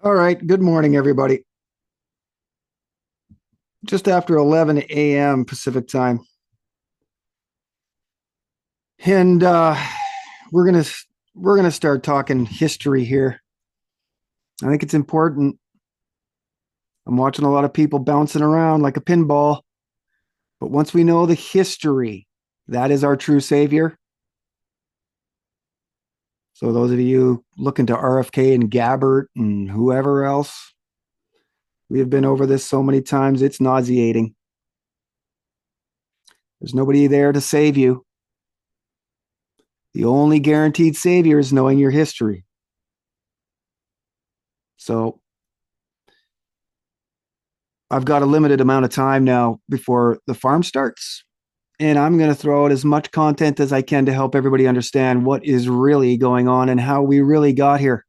All right. Good morning, everybody. Just after 11 a.m. Pacific time. And we're gonna we're gonna start talking history here. I think it's important. I'm watching a lot of people bouncing around like a pinball. But once we know the history, that is our true savior. So those of you looking to RFK and Gabbert and whoever else, we have been over this so many times, it's nauseating. There's nobody there to save you. The only guaranteed savior is knowing your history. So I've got a limited amount of time now before the farm starts, and I'm going to throw out as much content as I can to help everybody understand what is really going on and how we really got here.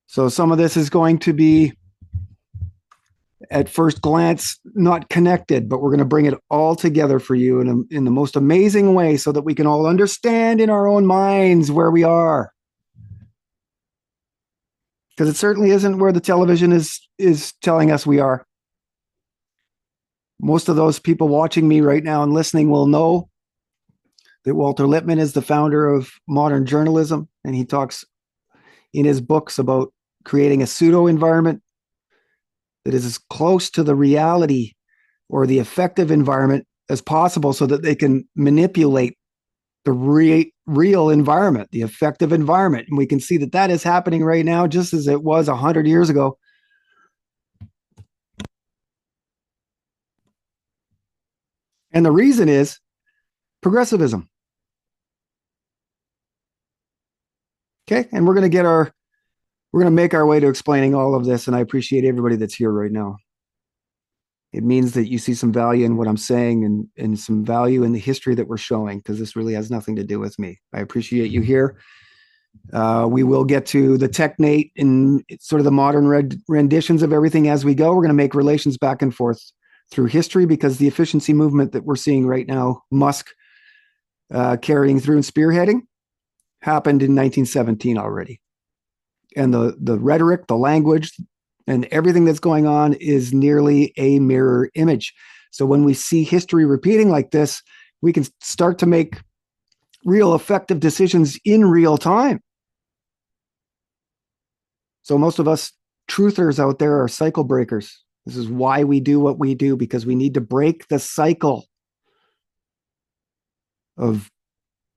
So some of this is going to be, at first glance, not connected, but we're going to bring it all together for you in the most amazing way so that we can all understand in our own minds where we are. Because it certainly isn't where the television is telling us we are. Most of those people watching me right now and listening will know that Walter Lippmann is the founder of modern journalism, and he talks in his books about creating a pseudo environment that is as close to the reality or the effective environment as possible so that they can manipulate the real environment, the effective environment. And we can see that that is happening right now, just as it was 100 years ago. And the reason is progressivism. Okay. And we're going to make our way to explaining all of this. And I appreciate everybody that's here right now. It means that you see some value in what I'm saying and some value in the history that we're showing, because this really has nothing to do with me. I appreciate you here. We will get to the technate and sort of the modern renditions of everything as we go. We're going to make relations back and forth through history, because the efficiency movement that we're seeing right now, Musk carrying through and spearheading, happened in 1917 already. And the rhetoric, the language, and everything that's going on is nearly a mirror image. So when we see history repeating like this, we can start to make real effective decisions in real time. So most of us truthers out there are cycle breakers. This is why we do what we do, because we need to break the cycle of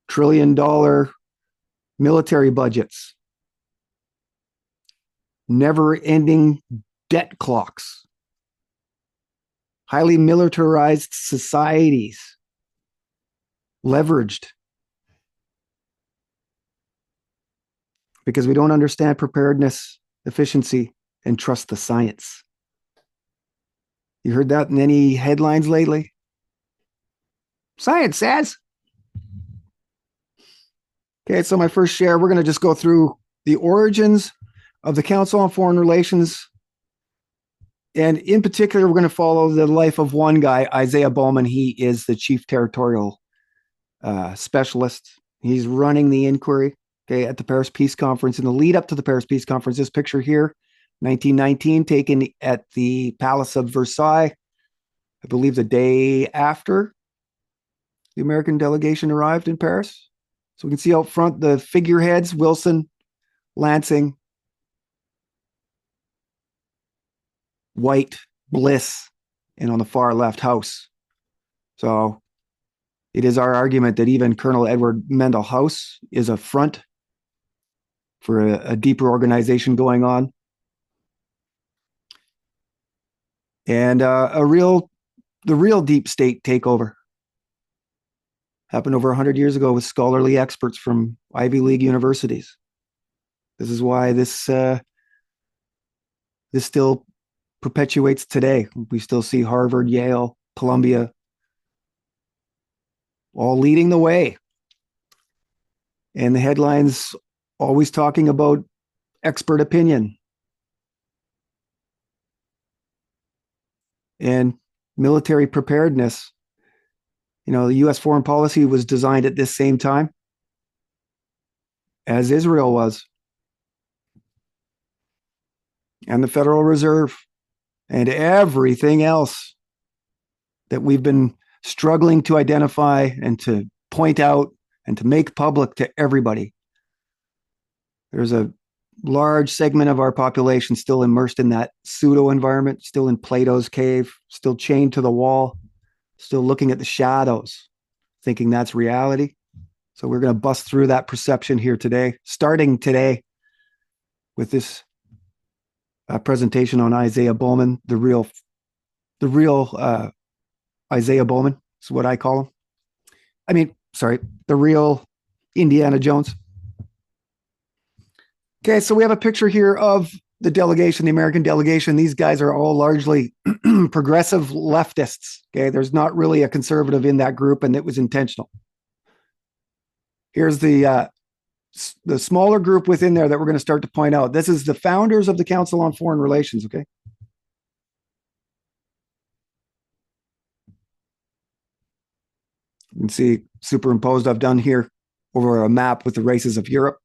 trillion-dollar military budgets, never-ending debt clocks, highly militarized societies, leveraged, because we don't understand preparedness, efficiency, and trust the science. You heard that in any headlines lately? Science says. Okay, so my first share, we're going to just go through the origins of the Council on Foreign Relations. And in particular, we're going to follow the life of one guy, Isaiah Bowman. He is the chief territorial specialist. He's running the inquiry, okay, at the Paris Peace Conference. In the lead up to the Paris Peace Conference, this picture here, 1919, taken at the Palace of Versailles, I believe the day after the American delegation arrived in Paris. So we can see out front the figureheads, Wilson, Lansing, White, Bliss, and on the far left, House. So it is our argument that even Colonel Edward Mendell House is a front for a deeper organization going on. And the real deep state takeover happened over 100 years ago with scholarly experts from Ivy League universities. This is why this still perpetuates today. We still see Harvard, Yale, Columbia, all leading the way. And the headlines always talking about expert opinion and military preparedness. You know, the U.S. foreign policy was designed at this same time as Israel was. and the Federal Reserve and everything else that we've been struggling to identify and to point out and to make public to everybody. There's a large segment of our population still immersed in that pseudo environment, still in Plato's cave, still chained to the wall, still looking at the shadows, thinking that's reality. So we're going to bust through that perception here today, starting today with this presentation on Isaiah Bowman, the real Isaiah Bowman is what I call him. I mean, sorry, the real Indiana Jones. Okay, so we have a picture here of the delegation, the American delegation. These guys are all largely progressive leftists. Okay, there's not really a conservative in that group, and it was intentional. Here's the smaller group within there that we're going to start to point out. This is the founders of the Council on Foreign Relations. Okay. You can see superimposed, I've done here over a map with the races of Europe.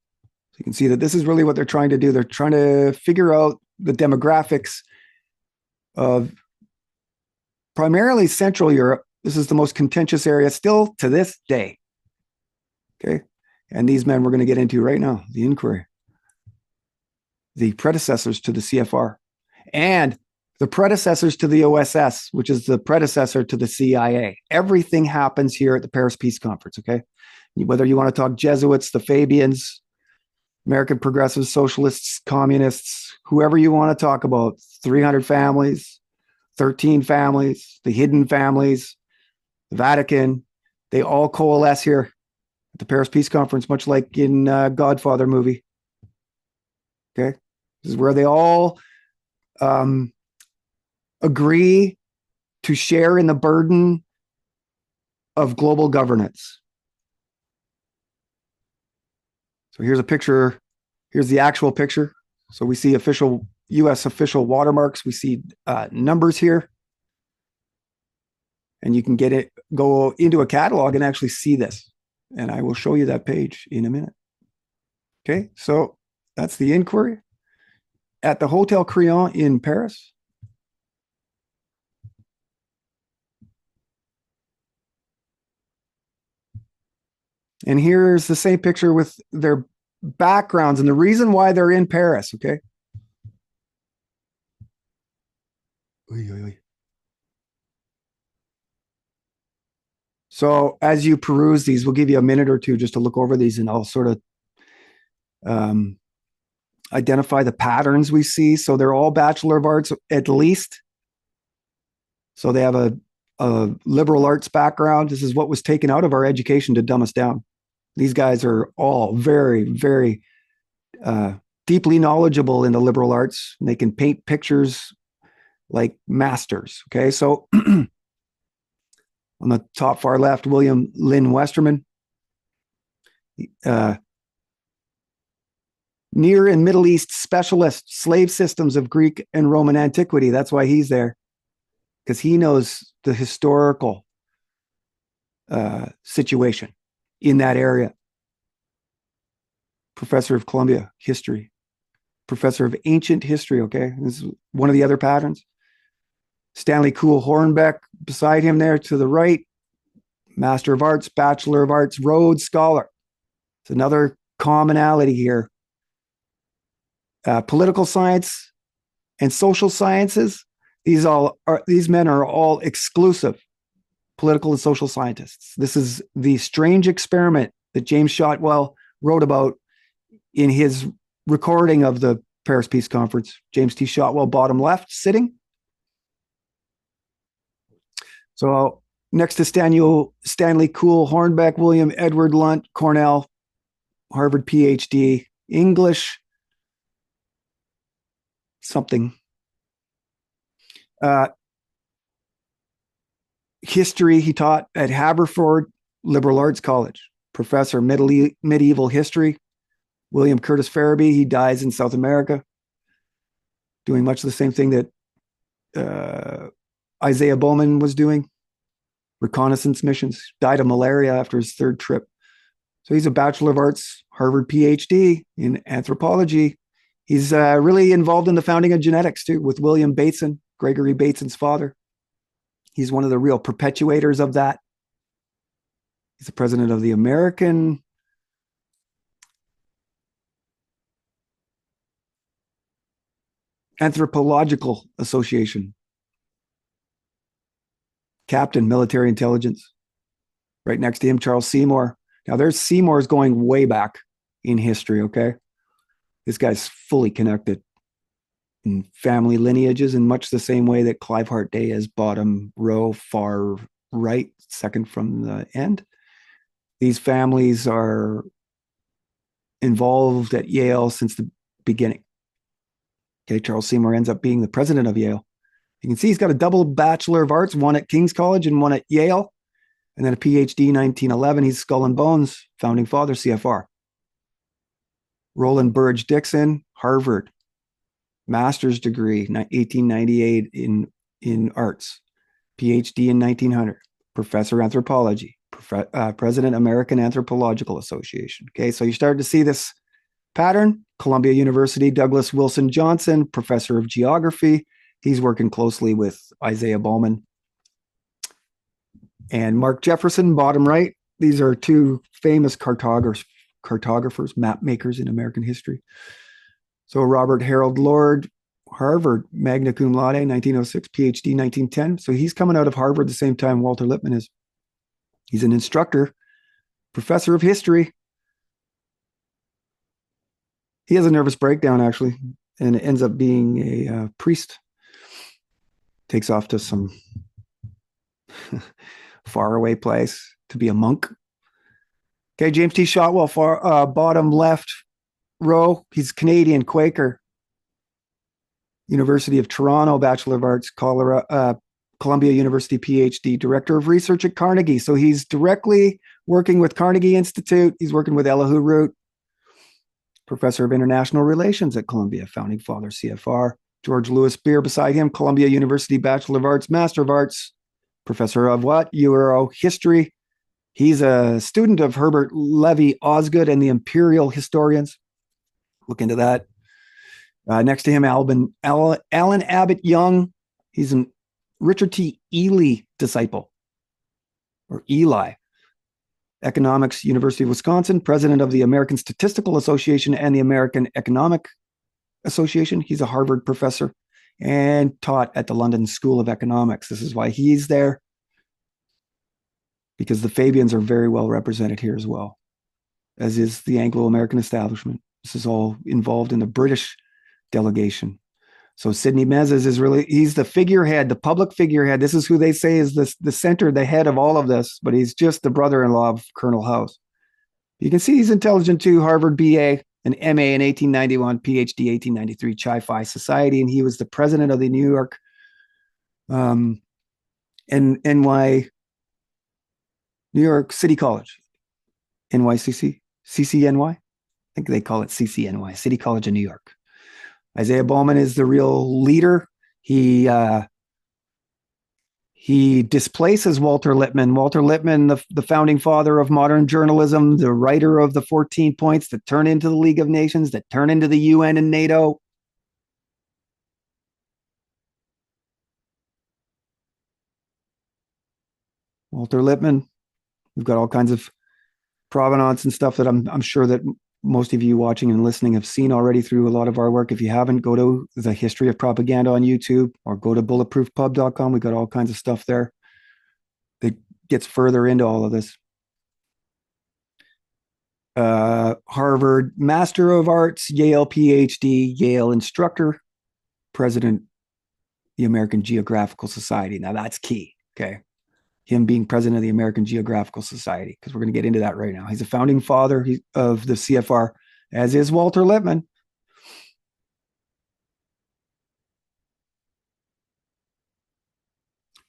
So you can see that this is really what they're trying to do. They're trying to figure out the demographics of primarily Central Europe. This is the most contentious area still to this day. Okay. And these men we're going to get into right now, the inquiry, the predecessors to the CFR, and the predecessors to the OSS, which is the predecessor to the CIA. Everything happens here at the Paris Peace Conference, okay? Whether you want to talk Jesuits, the Fabians, American progressives, socialists, communists, whoever you want to talk about, 300 families, 13 families, the hidden families, the Vatican, they all coalesce here at the Paris Peace Conference, much like in Godfather movie, okay? This is where they all agree to share in the burden of global governance. So here's a picture. Here's the actual picture. So we see official U.S. official watermarks. We see numbers here. And you can go into a catalog and actually see this. And I will show you that page in a minute. Okay, so that's the inquiry at the Hotel Crillon in Paris. And here's the same picture with their backgrounds and the reason why they're in Paris, okay? So as you peruse these, we'll give you a minute or two just to look over these and I'll sort of identify the patterns we see. So they're all Bachelor of Arts at least. So they have a liberal arts background. This is what was taken out of our education to dumb us down. These guys are all very, very deeply knowledgeable in the liberal arts. They can paint pictures like masters. Okay, so on the top far left, William Lynn Westerman. Near and Middle East specialist, slave systems of Greek and Roman antiquity. That's why he's there, because he knows the historical situation in that area. Professor of Columbia history, professor of ancient history. Okay, this is one of the other patterns. Stanley Cool Hornbeck beside him there to the right, Master of Arts, Bachelor of Arts, Rhodes Scholar. It's another commonality here. Political science and social sciences. These men are all exclusive political and social scientists. This is the strange experiment that James Shotwell wrote about in his recording of the Paris Peace Conference. James T. Shotwell, bottom left, sitting. So next to Stanley Cool Hornbeck, William Edward Lunt, Cornell, Harvard PhD, English, something. History, he taught at Haverford Liberal Arts College, professor medieval history. William Curtis Farabee, he dies in South America, doing much the same thing that Isaiah Bowman was doing, reconnaissance missions, died of malaria after his third trip. So he's a Bachelor of Arts, Harvard PhD in anthropology, He's really involved in the founding of genetics too, with William Bateson, Gregory Bateson's father. He's one of the real perpetuators of that. He's the president of the American Anthropological Association. Captain, military intelligence. Right next to him, Charles Seymour. Now, there's Seymour's going way back in history, okay? This guy's fully connected in family lineages in much the same way that Clive Hart Day is bottom row, far right, second from the end. These families are involved at Yale since the beginning. Okay, Charles Seymour ends up being the president of Yale. You can see he's got a double Bachelor of Arts, one at King's College and one at Yale, and then a PhD 1911. He's Skull and Bones, founding father, CFR. Roland Burge Dixon, Harvard, master's degree, 1898 in arts, PhD in 1900, professor anthropology, president American Anthropological Association. Okay, so you start to see this pattern. Columbia University, Douglas Wilson Johnson, professor of geography. He's working closely with Isaiah Bowman and Mark Jefferson, bottom right. These are two famous cartographers, map makers in American history. So Robert Harold Lord, Harvard, magna cum laude, 1906, PhD, 1910. So he's coming out of Harvard the same time Walter Lippmann is. He's an instructor, professor of history. He has a nervous breakdown, actually, and ends up being a priest. Takes off to some faraway place to be a monk. Okay, James T. Shotwell, bottom left row. He's Canadian Quaker. University of Toronto, Bachelor of Arts, Columbia University PhD, Director of Research at Carnegie. So he's directly working with Carnegie Institute. He's working with Elihu Root, Professor of International Relations at Columbia, founding father, CFR. George Louis Beer beside him, Columbia University Bachelor of Arts, Master of Arts, Professor of what? Euro History. He's a student of Herbert Levy Osgood and the Imperial Historians. Look into that. Next to him, Alan Abbott Young. He's a Richard T. Ely disciple, or Eli. Economics, University of Wisconsin, president of the American Statistical Association and the American Economic Association. He's a Harvard professor and taught at the London School of Economics. This is why he's there, because the Fabians are very well represented here as well, as is the Anglo-American establishment. This is all involved in the British delegation. So Sidney Mezes is really, he's the figurehead, the public figurehead. This is who they say is the center, the head of all of this, but he's just the brother-in-law of Colonel House. You can see he's intelligent too. Harvard BA, an MA in 1891, PhD 1893, Chi Phi Society, and he was the president of the New York New York City College, NYCC, CCNY. I think they call it CCNY, City College of New York. Isaiah Bowman is the real leader. He displaces Walter Lippmann. Walter Lippmann, the founding father of modern journalism, the writer of the 14 points that turn into the League of Nations, that turn into the UN and NATO. Walter Lippmann. We've got all kinds of provenance and stuff that I'm sure that most of you watching and listening have seen already through a lot of our work. If you haven't, go to the History of Propaganda on YouTube or go to bulletproofpub.com. We've got all kinds of stuff there that gets further into all of this. Harvard Master of Arts, Yale PhD, Yale instructor, president, the American Geographical Society. Now that's key, okay? Him being president of the American Geographical Society, because we're going to get into that right now. He's a founding father of the CFR, as is Walter Lippmann.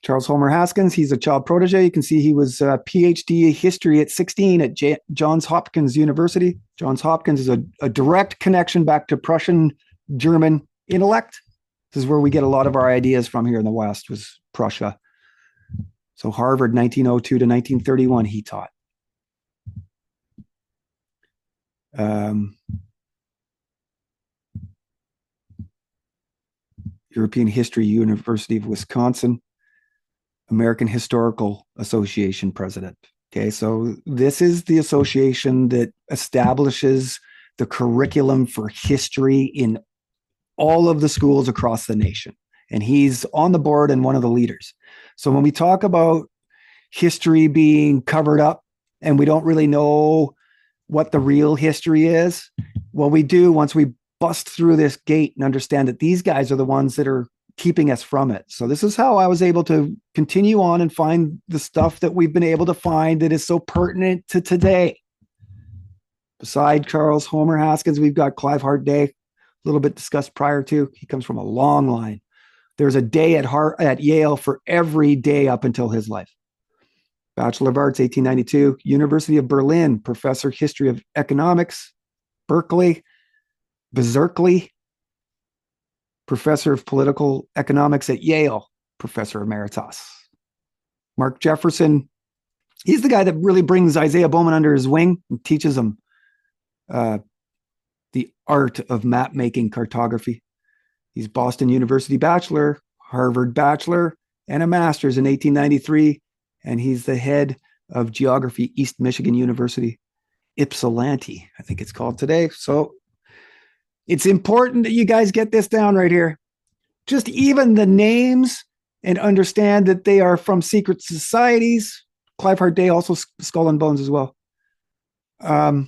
Charles Homer Haskins, he's a child protege. You can see he was a PhD history at 16 at Johns Hopkins University. Johns Hopkins is a direct connection back to Prussian German intellect. This is where we get a lot of our ideas from here in the West, was Prussia. So Harvard, 1902 to 1931, he taught. European History, University of Wisconsin, American Historical Association president. Okay, so this is the association that establishes the curriculum for history in all of the schools across the nation. And he's on the board and one of the leaders. So when we talk about history being covered up and we don't really know what the real history is, well, we do once we bust through this gate and understand that these guys are the ones that are keeping us from it. So this is how I was able to continue on and find the stuff that we've been able to find that is so pertinent to today. Beside Charles Homer Haskins, we've got Clive Hart Day, a little bit discussed prior to. He comes from a long line. There's a day at Yale for every day up until his life. Bachelor of Arts, 1892, University of Berlin, Professor History of Economics, Berkeley, Professor of Political Economics at Yale, Professor Emeritus. Mark Jefferson, he's the guy that really brings Isaiah Bowman under his wing and teaches him the art of map making cartography. He's Boston University Bachelor, Harvard Bachelor, and a Master's in 1893. And he's the head of Geography, East Michigan University, Ypsilanti, I think it's called today. So it's important that you guys get this down right here. Just even the names and understand that they are from secret societies. Clive Hart Day, also Skull and Bones as well. That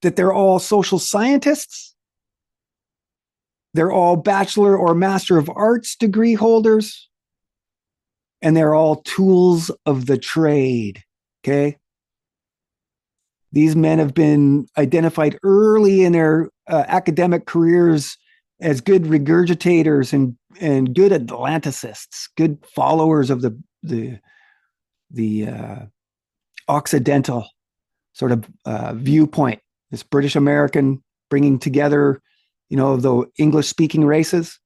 they're all social scientists. They're all Bachelor or Master of Arts degree holders. And they're all tools of the trade, okay? These men have been identified early in their academic careers as good regurgitators and good Atlanticists, good followers of the Occidental sort of viewpoint. This British American bringing together, the English-speaking races.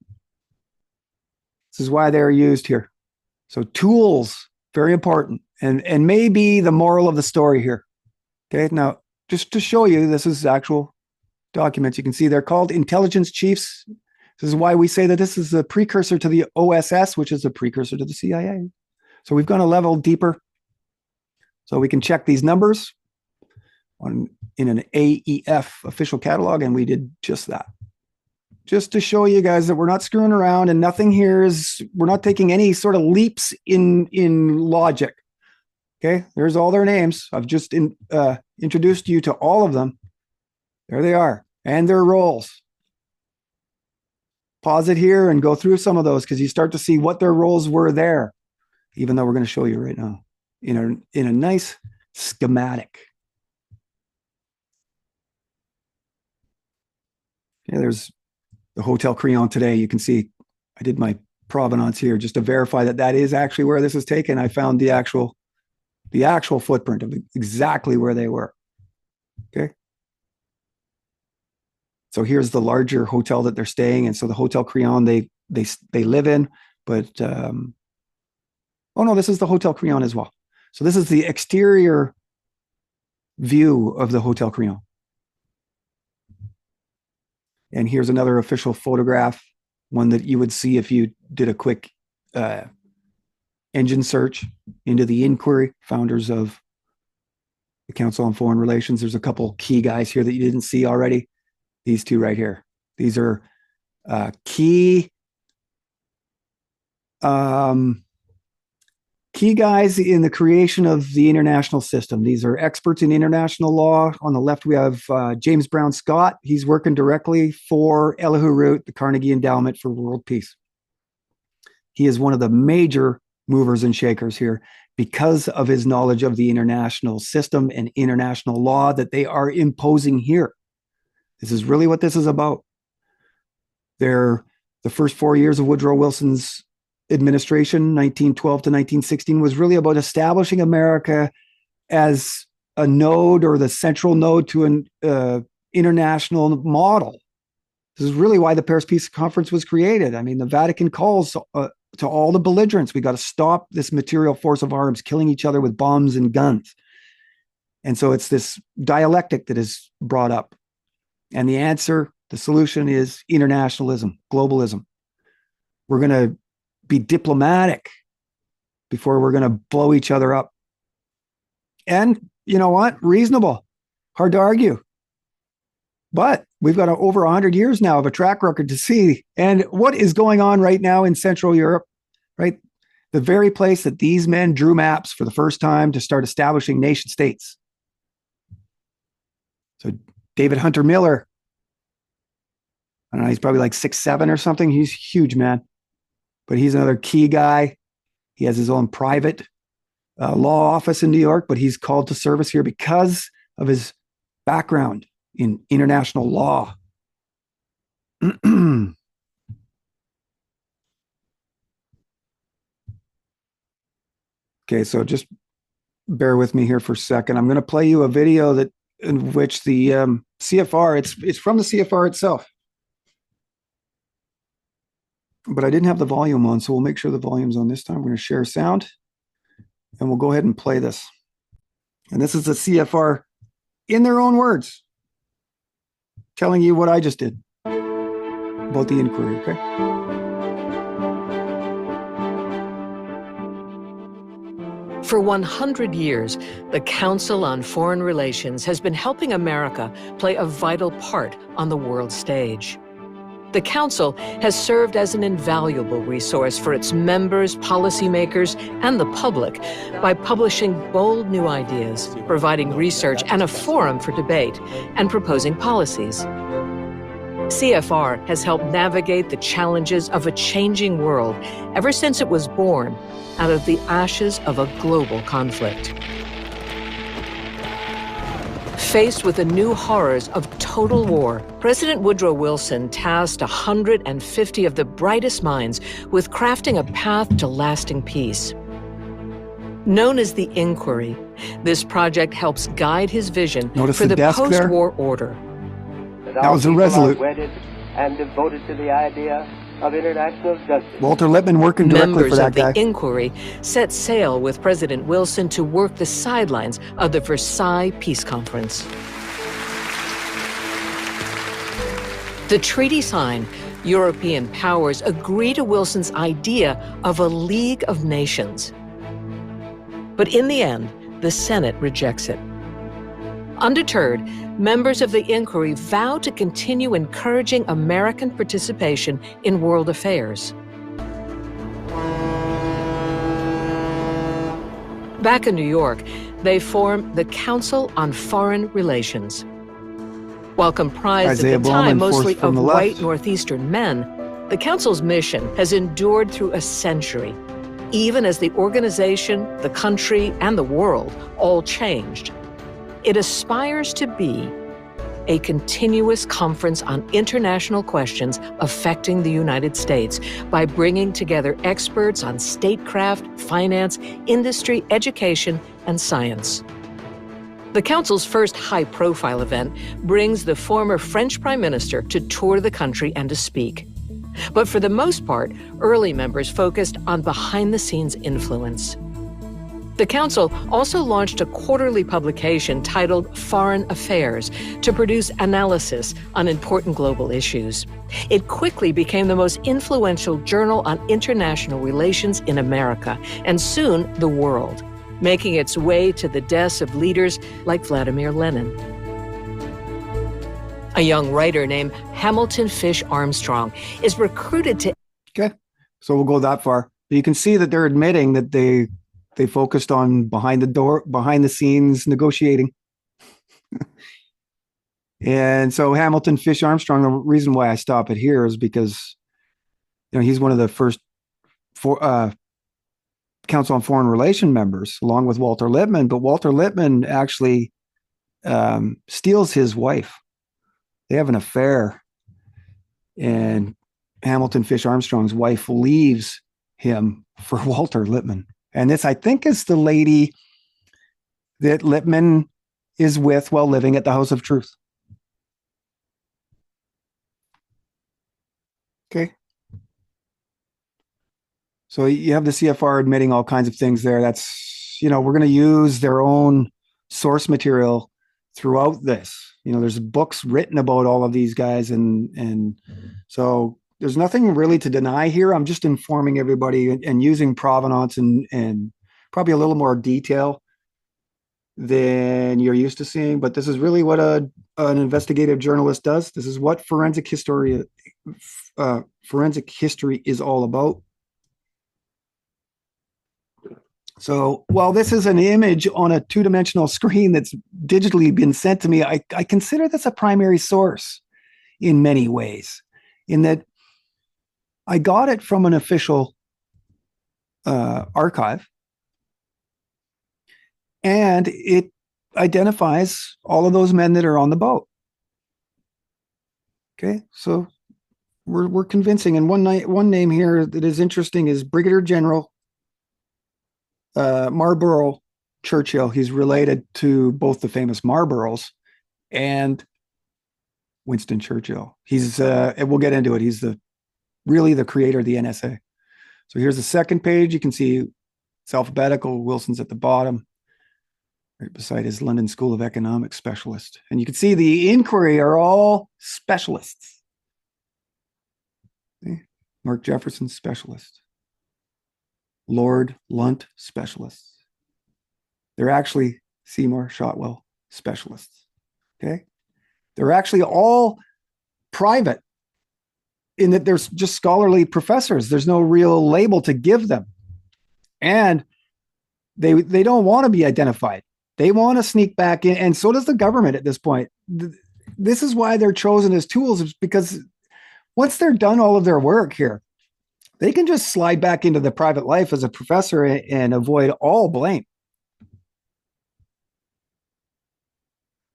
This is why they're used here. So tools, very important, and maybe the moral of the story here. Okay, now just to show you, this is actual documents. You can see they're called intelligence chiefs. This is why we say that this is the precursor to the OSS, which is a precursor to the CIA. So we've gone a level deeper. So we can check these numbers in an AEF official catalog, and we did just that. Just to show you guys that we're not screwing around and nothing here we're not taking any sort of leaps in logic. Okay, there's all their names. I've just introduced you to all of them. There they are, and their roles. Pause it here and go through some of those because you start to see what their roles were there, even though we're going to show you right now in a nice schematic. Yeah, there's the Hotel Crillon today. You can see I did my provenance here just to verify that is actually where this is taken. I found the actual footprint of exactly where they were. Okay. So here's the larger hotel that they're staying in. So the Hotel Crillon they live in, but oh no, this is the Hotel Crillon as well. So this is the exterior view of the Hotel Crillon. And here's another official photograph, one that you would see if you did a quick engine search into the Inquiry, founders of the Council on Foreign Relations. There's a couple key guys here that you didn't see already. These two right here. These are key guys in the creation of the international system. These are experts in international law. On the left, we have James Brown Scott. He's working directly for Elihu Root, the Carnegie Endowment for World Peace. He is one of the major movers and shakers here because of his knowledge of the international system and international law that they are imposing here. This is really what this is about. The first 4 years of Woodrow Wilson's administration, 1912 to 1916, was really about establishing America as a node or the central node to an international model. This is really why the Paris Peace Conference was created. I mean, the Vatican calls to all the belligerents, we got to stop this material force of arms killing each other with bombs and guns. And so it's this dialectic that is brought up. And the answer The solution is internationalism, globalism. We're going to be diplomatic before we're going to blow each other up. And you know what? Reasonable. Hard to argue. But we've got over 100 years now of a track record to see. And what is going on right now in Central Europe, right? The very place that these men drew maps for the first time to start establishing nation states. So David Hunter Miller, I don't know, he's probably like 6'7" or something. He's huge, man. But he's another key guy. He has his own private law office in New York, but he's called to service here because of his background in international law. Okay, so just bear with me here for a second. I'm going to play you a video that in which the CFR, it's from the CFR itself. But I didn't have the volume on, so we'll make sure the volume's on this time. We're going to share sound, and we'll go ahead and play this. And this is the CFR in their own words, telling you what I just did about the inquiry, okay? For 100 years, the Council on Foreign Relations has been helping America play a vital part on the world stage. The Council has served as an invaluable resource for its members, policymakers, and the public by publishing bold new ideas, providing research and a forum for debate, and proposing policies. CFR has helped navigate the challenges of a changing world ever since it was born out of the ashes of a global conflict. Faced with the new horrors of total war, President Woodrow Wilson tasked 150 of the brightest minds with crafting a path to lasting peace. Known as the Inquiry, this project helps guide his vision for the post-war order. That was irresolute. Wedded and devoted to the idea of international justice. Walter Lippmann working directly for that guy. Members of the Inquiry set sail with President Wilson to work the sidelines of the Versailles Peace Conference. The treaty signed, European powers agree to Wilson's idea of a League of Nations. But in the end, the Senate rejects it. Undeterred, members of the Inquiry vow to continue encouraging American participation in world affairs. Back in New York, they form the Council on Foreign Relations. While comprised Isaiah at the time Bowman, mostly of white left. Northeastern men, the Council's mission has endured through a century, even as the organization, the country, and the world all changed. It aspires to be a continuous conference on international questions affecting the United States by bringing together experts on statecraft, finance, industry, education, and science. The Council's first high-profile event brings the former French Prime Minister to tour the country and to speak. But for the most part, early members focused on behind-the-scenes influence. The Council also launched a quarterly publication titled Foreign Affairs to produce analysis on important global issues. It quickly became the most influential journal on international relations in America, and soon the world, making its way to the desks of leaders like Vladimir Lenin. A young writer named Hamilton Fish Armstrong is recruited to... Okay, so we'll go that far. But you can see that they're admitting that they focused on behind the scenes negotiating. And so Hamilton Fish Armstrong, the reason why I stop it here is because, he's one of the first Council on Foreign Relations members, along with Walter Lippmann. But Walter Lippmann actually steals his wife. They have an affair. And Hamilton Fish Armstrong's wife leaves him for Walter Lippmann. And this, I think, is the lady that Lippmann is with while living at the House of Truth. Okay. So you have the CFR admitting all kinds of things there. That's, we're going to use their own source material throughout this. There's books written about all of these guys, and so there's nothing really to deny here. I'm just informing everybody and using provenance and probably a little more detail than you're used to seeing. But this is really what an investigative journalist does. This is what forensic history is all about. So while this is an image on a two-dimensional screen that's digitally been sent to me, I consider this a primary source in many ways, in that I got it from an official archive, and it identifies all of those men that are on the boat. Okay, so we're convincing. And one name here that is interesting is Brigadier General Marlborough Churchill. He's related to both the famous Marlboroughs and Winston Churchill. He's and we'll get into it. He's really the creator of the NSA. So here's the second page. You can see it's alphabetical. Wilson's at the bottom, right beside his London School of Economics specialist. And you can see the inquiry are all specialists. Okay. Mark Jefferson, specialist. Lord Lunt, specialists. They're actually Seymour Shotwell, specialists. Okay. They're actually all private in that there's just scholarly professors. There's no real label to give them. And they don't want to be identified. They want to sneak back in, and so does the government at this point. This is why they're chosen as tools, is because once they're done all of their work here, they can just slide back into the private life as a professor and avoid all blame.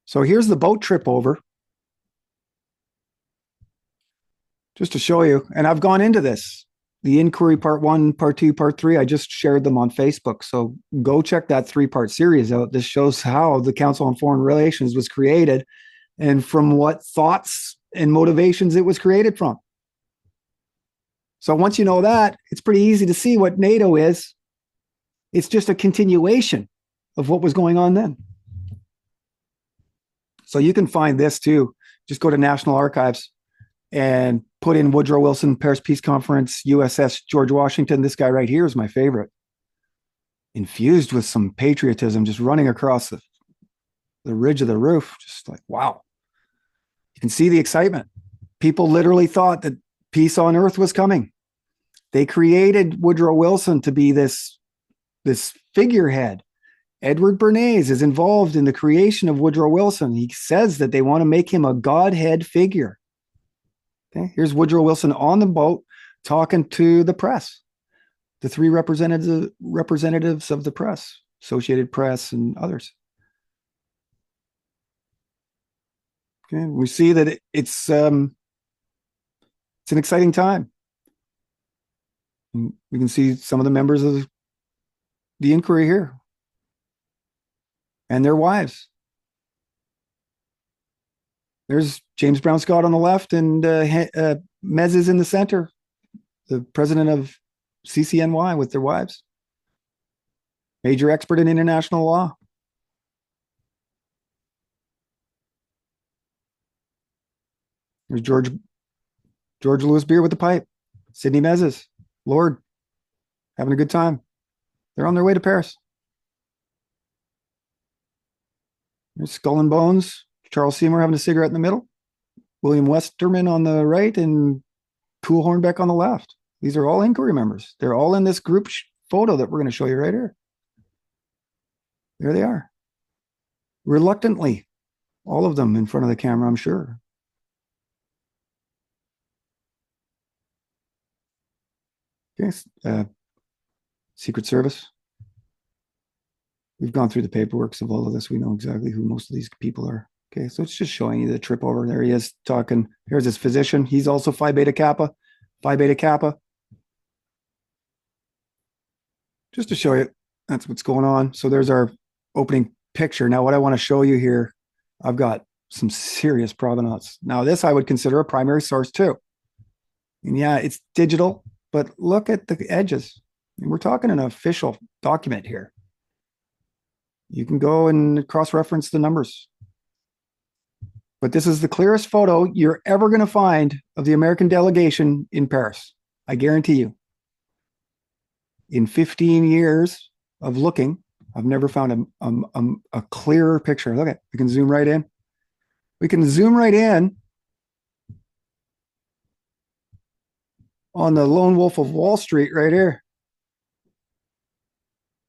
So here's the boat trip over. Just to show you, and I've gone into this. The inquiry part 1, part 2, part 3, I just shared them on Facebook. So go check that 3-part series out. This shows how the Council on Foreign Relations was created and from what thoughts and motivations it was created from. So once you know that, it's pretty easy to see what NATO is. It's just a continuation of what was going on then. So you can find this too. Just go to National Archives and put in Woodrow Wilson, Paris Peace Conference, USS George Washington. This guy right here is my favorite. Infused with some patriotism, just running across the ridge of the roof. Just like, wow. You can see the excitement. People literally thought that peace on earth was coming. They created Woodrow Wilson to be this figurehead. Edward Bernays is involved in the creation of Woodrow Wilson. He says that they want to make him a godhead figure. Okay, here's Woodrow Wilson on the boat talking to the press, the 3 representatives of the press, Associated Press and others. Okay, we see that it's an exciting time. And we can see some of the members of the inquiry here and their wives. There's James Brown Scott on the left and Mez is in the center, the president of CCNY with their wives. Major expert in international law. There's George Louis Beer with the pipe. Sidney Mezes, Lord, having a good time. They're on their way to Paris. There's Skull and Bones. Charles Seymour having a cigarette in the middle. William Westerman on the right and Cool Hornbeck on the left. These are all inquiry members. They're all in this group photo that we're going to show you right here. There they are. Reluctantly, all of them in front of the camera, I'm sure. Okay, Secret Service. We've gone through the paperwork of all of this. We know exactly who most of these people are. Okay, so it's just showing you the trip over. There he is talking. Here's his physician. He's also Phi Beta Kappa. Phi Beta Kappa. Just to show you, that's what's going on. So there's our opening picture. Now what I want to show you here, I've got some serious provenance. Now this I would consider a primary source too. And yeah, it's digital, but look at the edges. And we're talking an official document here. You can go and cross-reference the numbers. But this is the clearest photo you're ever going to find of the American delegation in Paris. I guarantee you. In 15 years of looking, I've never found a clearer picture. Look at it. We can zoom right in. We can zoom right in on the lone wolf of Wall Street right here.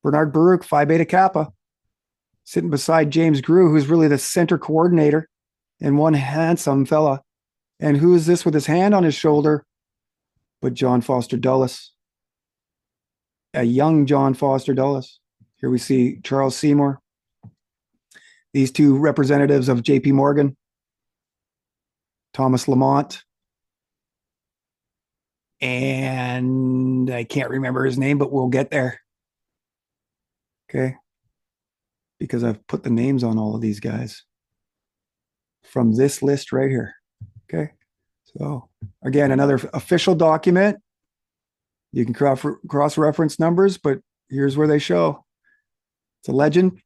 Bernard Baruch, Phi Beta Kappa, sitting beside James Grew, who's really the center coordinator and one handsome fella. And who is this with his hand on his shoulder? But John Foster Dulles, a young John Foster Dulles. Here we see Charles Seymour. These two representatives of J.P. Morgan, Thomas Lamont, and I can't remember his name, but we'll get there. Okay. Because I've put the names on all of these guys from this list right here. Okay. So again, another official document. You can cross-reference numbers, but here's where they show. It's a legend.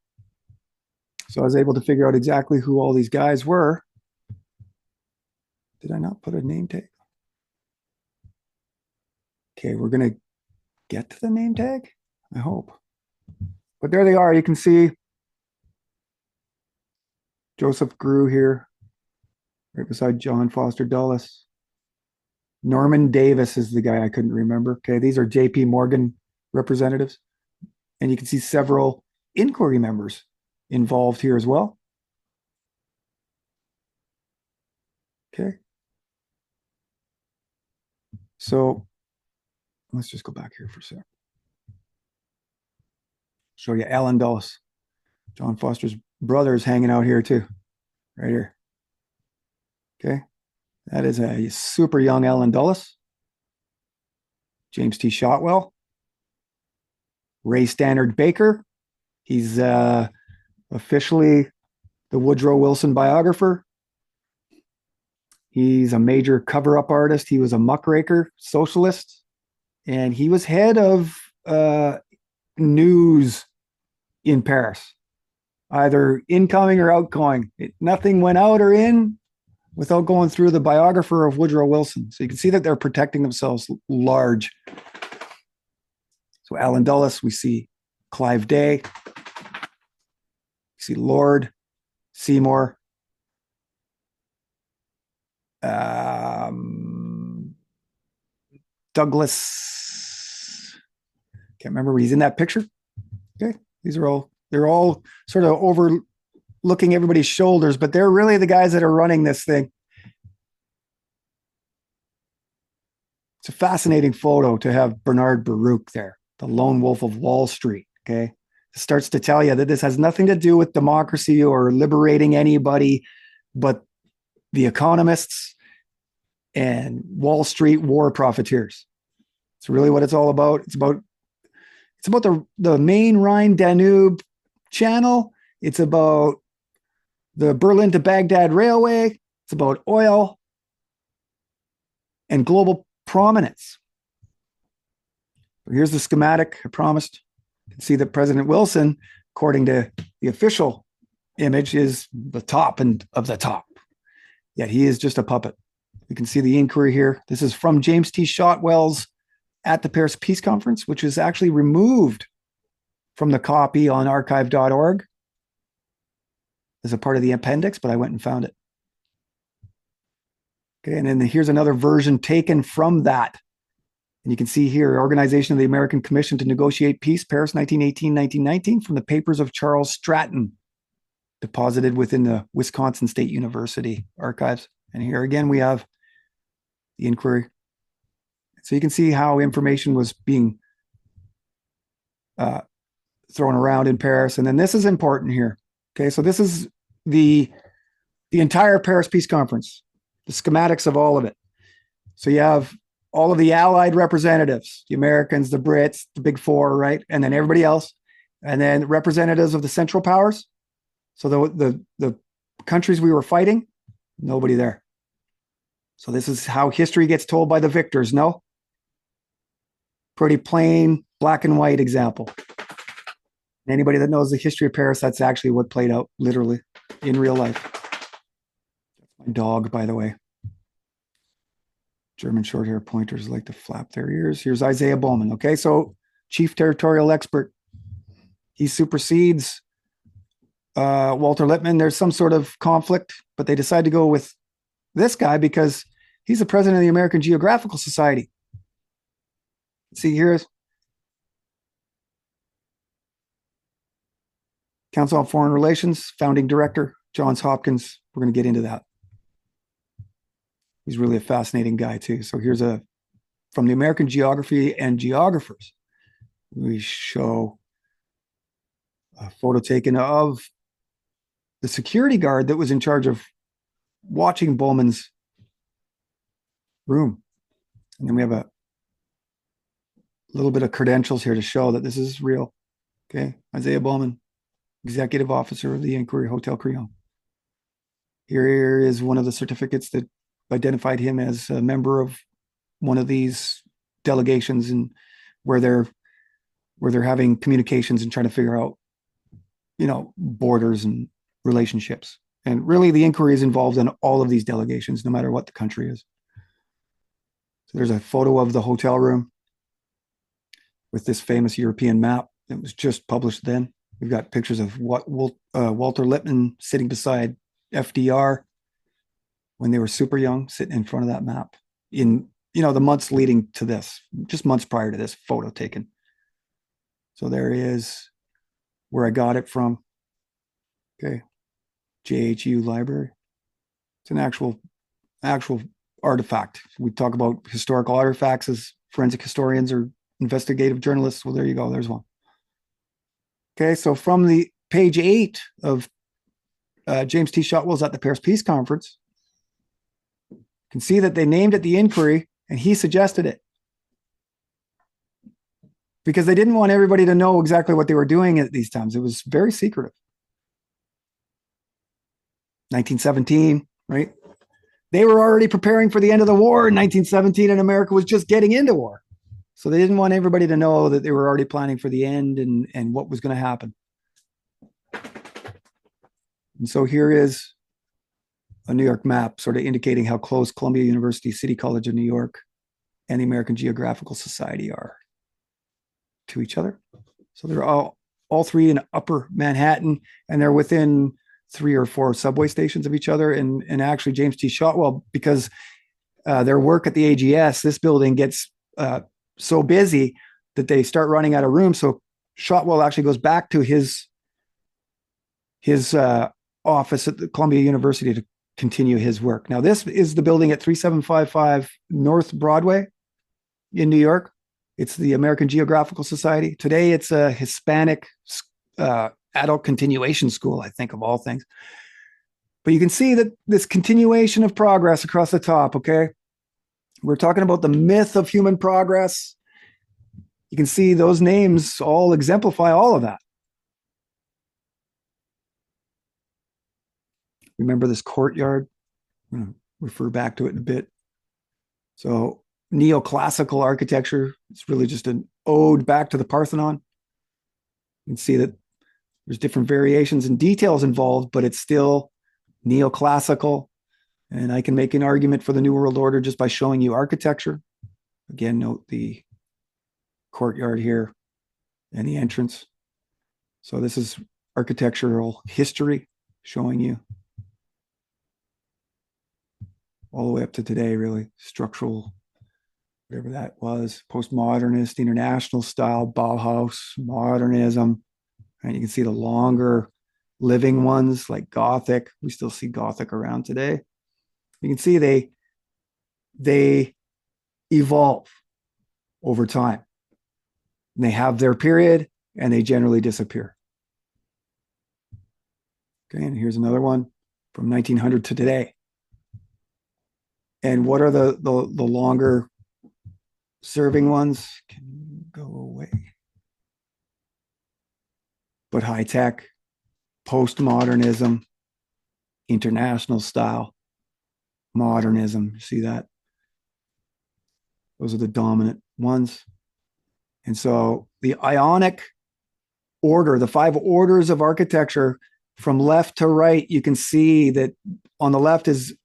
So I was able to figure out exactly who all these guys were. Did I not put a name tag? Okay, we're going to get to the name tag, I hope. But there they are. You can see Joseph Grew here, right beside John Foster Dulles. Norman Davis is the guy I couldn't remember. Okay, these are J.P. Morgan representatives. And you can see several inquiry members involved here as well. Okay. So let's just go back here for a sec. Show you Alan Dulles. John Foster's brother is hanging out here too, right here. Okay. That is a super young Alan Dulles. James T. Shotwell. Ray Stannard Baker. He's officially the Woodrow Wilson biographer. He's a major cover-up artist. He was a muckraker, socialist, and he was head of news in Paris, either incoming or outgoing. Nothing went out or in without going through the biographer of Woodrow Wilson. So you can see that they're protecting themselves large. So Alan Dulles, we see Clive Day, we see Lord Seymour, Douglas, can't remember, he's in that picture. Okay, they're all sort of overlooking everybody's shoulders, but they're really the guys that are running this thing. It's a fascinating photo to have Bernard Baruch there, the lone wolf of Wall Street. Okay, it starts to tell you that this has nothing to do with democracy or liberating anybody, but the economists and Wall Street war profiteers. It's really what it's all about. It's about the main Rhine-Danube channel. It's about the Berlin to Baghdad Railway. It's about oil and global prominence. Here's the schematic. I promised. You can see that President Wilson, according to the official image, is the top and of the top. Yet he is just a puppet. You can see the inquiry here. This is from James T. Shotwell's at the Paris Peace Conference, which is actually removed from the copy on archive.org as a part of the appendix, but I went and found it. Okay, and then here's another version taken from that. And you can see here, Organization of the American Commission to Negotiate Peace, Paris, 1918-1919, from the papers of Charles Stratton, deposited within the Wisconsin State University archives. And here again, we have the inquiry. So you can see how information was being thrown around in Paris. And then this is important here. Okay, so this is the entire Paris Peace Conference, the schematics of all of it. So you have all of the Allied representatives, the Americans, the Brits, the Big Four, right? And then everybody else. And then representatives of the Central Powers. So the countries we were fighting, nobody there. So this is how history gets told by the victors, no? Pretty plain, black and white example. Anybody that knows the history of Paris, that's actually what played out literally in real life. My dog, by the way. German short hair pointers like to flap their ears. Here's Isaiah Bowman. Okay, so chief territorial expert. He supersedes Walter Lippmann. There's some sort of conflict, but they decide to go with this guy because he's the president of the American Geographical Society. See, here's Council on Foreign Relations, founding director, Johns Hopkins. We're going to get into that. He's really a fascinating guy too. So here's from the American Geography and Geographers. We show a photo taken of the security guard that was in charge of watching Bowman's room. And then we have a little bit of credentials here to show that this is real. Okay, Isaiah Bowman, executive officer of the Inquiry Hotel Crillon. Here is one of the certificates that identified him as a member of one of these delegations, and where they're having communications and trying to figure out, borders and relationships. And really, the inquiry is involved in all of these delegations, no matter what the country is. So there's a photo of the hotel room with this famous European map that was just published then. We've got pictures of Walter Lippmann sitting beside FDR when they were super young, sitting in front of that map in, the months leading to this, just months prior to this photo taken. So there is where I got it from. Okay. JHU library. It's an actual artifact. We talk about historical artifacts as forensic historians or investigative journalists. Well, there you go. There's one. Okay. So from the page 8 of James T. Shotwell's At the Paris Peace Conference, you can see that they named it the Inquiry, and he suggested it because they didn't want everybody to know exactly what they were doing at these times. It was very secretive. 1917, right? They were already preparing for the end of the war in 1917, and America was just getting into war. So they didn't want everybody to know that they were already planning for the end and what was going to happen. And so here is a New York map sort of indicating how close Columbia University, City College of New York, and the American Geographical Society are to each other. So they're all three in Upper Manhattan, and they're within 3 or 4 subway stations of each other. And actually, James T. Shotwell, because their work at the AGS, this building gets so busy that they start running out of room. So Shotwell actually goes back to his office at the Columbia University to continue his work. Now, this is the building at 3755 North Broadway in New York. It's the American Geographical Society. Today, it's a Hispanic adult continuation school, I think, of all things. But you can see that this continuation of progress across the top, okay? We're talking about the myth of human progress. You can see those names all exemplify all of that. Remember this courtyard? I'm going to refer back to it in a bit. So neoclassical architecture, it's really just an ode back to the Parthenon. You can see that there's different variations and details involved, but it's still neoclassical. And I can make an argument for the New World Order just by showing you architecture. Again, note the courtyard here and the entrance. So this is architectural history showing you all the way up to today, really. Structural, whatever that was, postmodernist, international style, Bauhaus, modernism. And you can see the longer living ones like Gothic. We still see Gothic around today. You can see they evolve over time. And they have their period and they generally disappear. Okay, and here's another one from 1900 to today. And what are the longer serving ones? Can you go away? But high tech, postmodernism, international style, modernism. See that? Those are the dominant ones. And so the Ionic order, the 5 orders of architecture from left to right, you can see that on the left is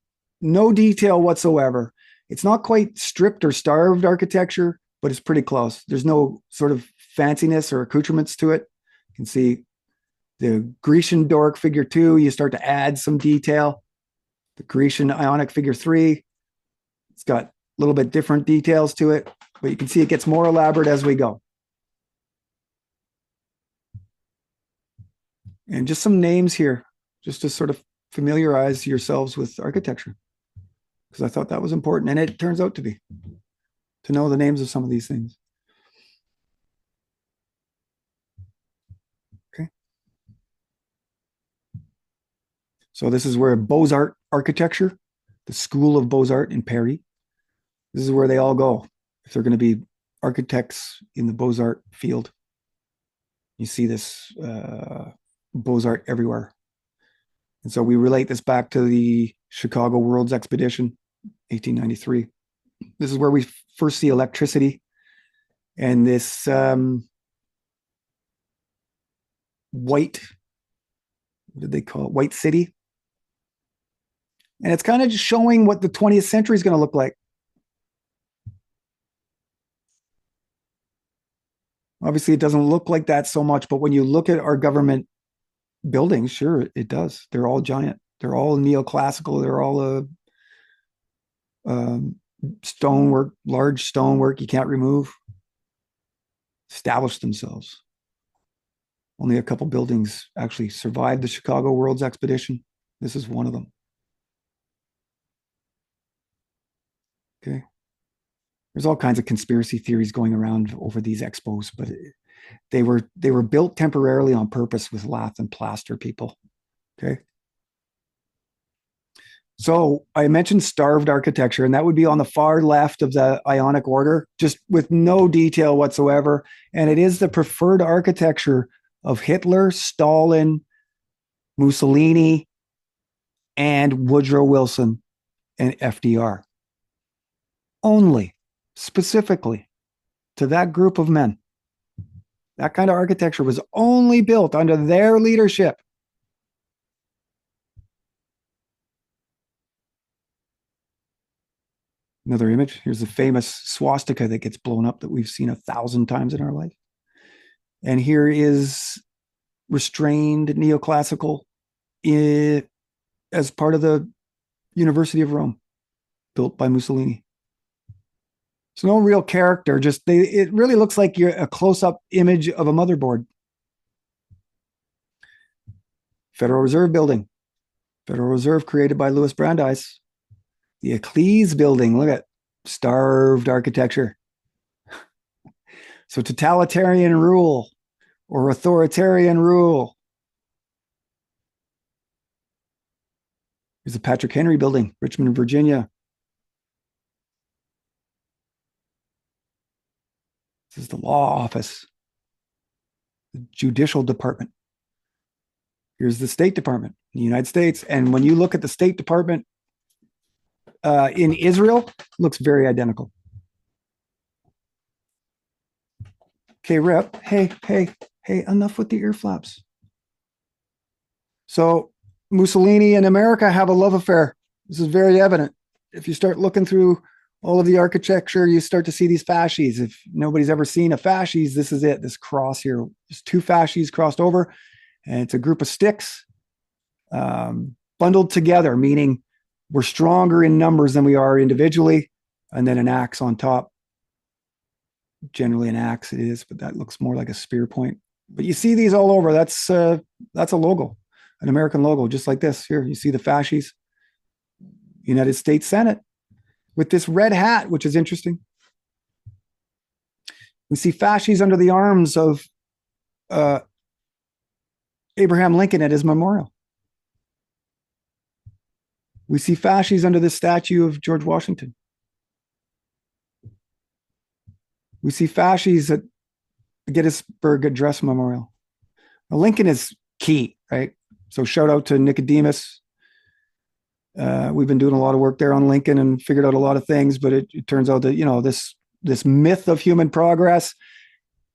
no detail whatsoever. It's not quite stripped or starved architecture, but it's pretty close. There's no sort of fanciness or accoutrements to it. You can see the Grecian Doric figure 2, you start to add some detail. The Grecian Ionic figure 3, it's got a little bit different details to it, but you can see it gets more elaborate as we go. And just some names here, just to sort of familiarize yourselves with architecture, because I thought that was important, and it turns out to be, to know the names of some of these things. Okay. So this is where Beaux-Arts architecture, the School of Beaux-Arts in Paris, this is where they all go if they're going to be architects in the Beaux-Arts field. You see this Beaux-Arts everywhere. And so we relate this back to the Chicago World's Expedition, 1893. This is where we first see electricity and this white, what did they call it? White city. And it's kind of just showing what the 20th century is going to look like. Obviously, it doesn't look like that so much, but when you look at our government buildings, sure, it does. They're all giant. They're all neoclassical. They're all stonework, large stonework you can't remove. Established themselves. Only a couple buildings actually survived the Chicago World's Expedition. This is one of them. Okay. There's all kinds of conspiracy theories going around over these expos, but they were built temporarily on purpose with lath and plaster, people. Okay. So I mentioned starved architecture, and that would be on the far left of the Ionic order, just with no detail whatsoever. And it is the preferred architecture of Hitler, Stalin, Mussolini, and Woodrow Wilson and FDR. Only, specifically to that group of men. That kind of architecture was only built under their leadership. Another image. Here's the famous swastika that gets blown up that we've seen 1,000 times in our life. And here is restrained neoclassical as part of the University of Rome, built by Mussolini. So no real character, just it really looks like you're a close-up image of a motherboard. Federal Reserve Building. Federal Reserve created by Louis Brandeis. The Eccles Building, look at starved architecture. So totalitarian rule or authoritarian rule. Here's the Patrick Henry Building, Richmond, Virginia. This is the law office, the judicial department. Here's the State Department in the United States. And when you look at the State Department in Israel, it looks very identical. Okay, Rep. Hey, enough with the ear flaps. So Mussolini and America have a love affair. This is very evident. If you start looking through all of the architecture, you start to see these fasces. If nobody's ever seen a fasces, this is it, this cross here. There's two fasces crossed over, and it's a group of sticks bundled together, meaning we're stronger in numbers than we are individually, and then an axe on top. Generally an axe it is, but that looks more like a spear point. But you see these all over. That's a logo, an American logo, just like this. Here, you see the fasces. United States Senate with this red hat, which is interesting. We see fasces under the arms of Abraham Lincoln at his memorial. We see fasces under the statue of George Washington. We see fasces at the Gettysburg Address Memorial. Now, Lincoln is key, right? So shout out to Nicodemus. We've been doing a lot of work there on Lincoln and figured out a lot of things, but it turns out that, you know, this myth of human progress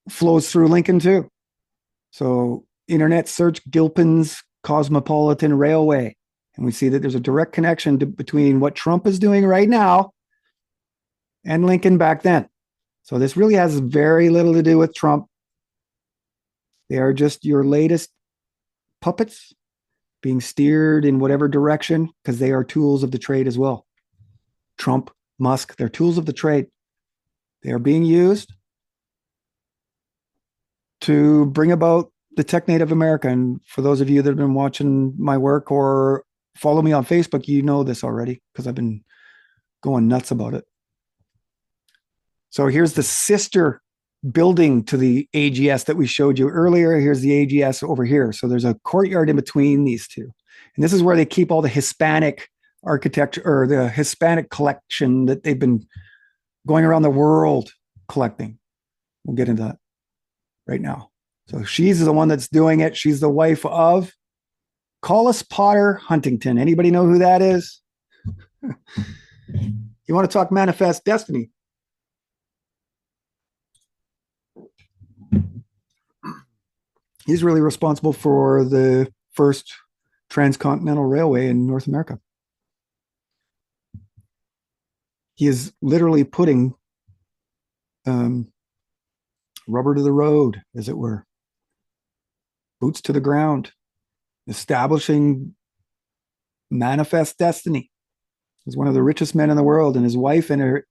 flows through Lincoln too. So internet search Gilpin's Cosmopolitan Railway. And we see that there's a direct connection between what Trump is doing right now and Lincoln back then. So this really has very little to do with Trump. They are just your latest puppets being steered in whatever direction, because they are tools of the trade as well. Trump, Musk, they're tools of the trade. They are being used to bring about the tech native America. And for those of you that have been watching my work or follow me on Facebook, you know this already because I've been going nuts about it. So here's the sister building to the AGS that we showed you earlier. Here's the AGS over here. So there's a courtyard in between these two. And this is where they keep all the Hispanic architecture, or the Hispanic collection that they've been going around the world collecting. We'll get into that right now. So she's the one that's doing it. She's the wife of Collis Potter Huntington. Anybody know who that is? You want to talk manifest destiny? He's really responsible for the first transcontinental railway in North America. He is literally putting rubber to the road, as it were, boots to the ground, establishing manifest destiny. He's one of the richest men in the world, and his wife and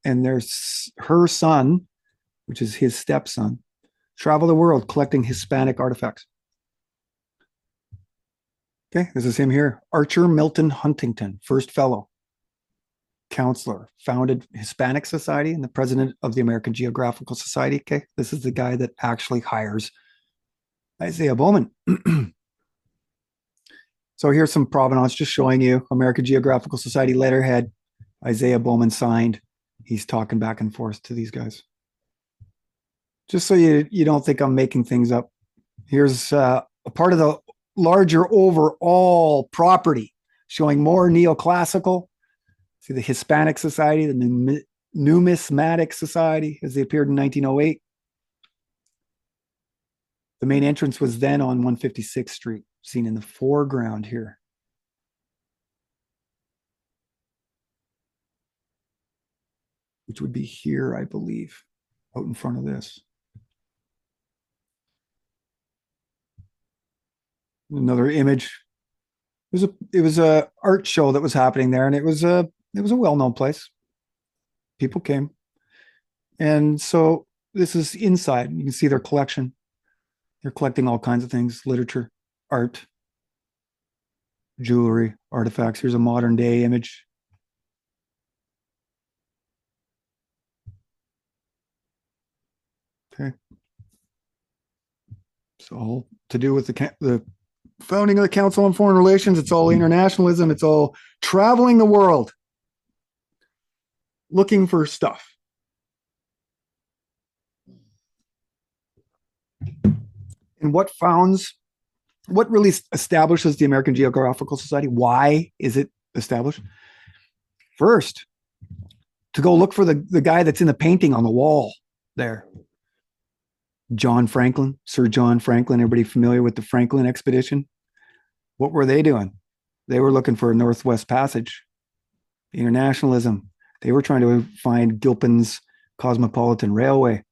her son, which is his stepson, travel the world collecting Hispanic artifacts. Okay, this is him here. Archer Milton Huntington, first fellow, counselor, founded Hispanic Society and the president of the American Geographical Society. Okay, this is the guy that actually hires Isaiah Bowman. So here's some provenance, just showing you American Geographical Society letterhead. Isaiah Bowman signed. He's talking back and forth to these guys. Just so you don't think I'm making things up. Here's a part of the larger overall property showing more neoclassical. See the Hispanic Society, the Numismatic Society, as they appeared in 1908. The main entrance was then on 156th Street, seen in the foreground here. Which would be here, I believe, out in front of this. Another image. It was a art show that was happening there, and it was a well-known place. People came. And so this is inside. You can see their collection. They're collecting all kinds of things: literature, art, jewelry, artifacts. Here's a modern day image. Okay. It's all to do with the founding of the Council on Foreign Relations. It's all internationalism. It's all traveling the world, looking for stuff. And what really establishes the American Geographical Society? Why is it established? First, to go look for the guy that's in the painting on the wall there. John Franklin, Sir John Franklin. Everybody familiar with the Franklin expedition? What were they doing? They were looking for a Northwest Passage, internationalism. They were trying to find Gilpin's Cosmopolitan Railway.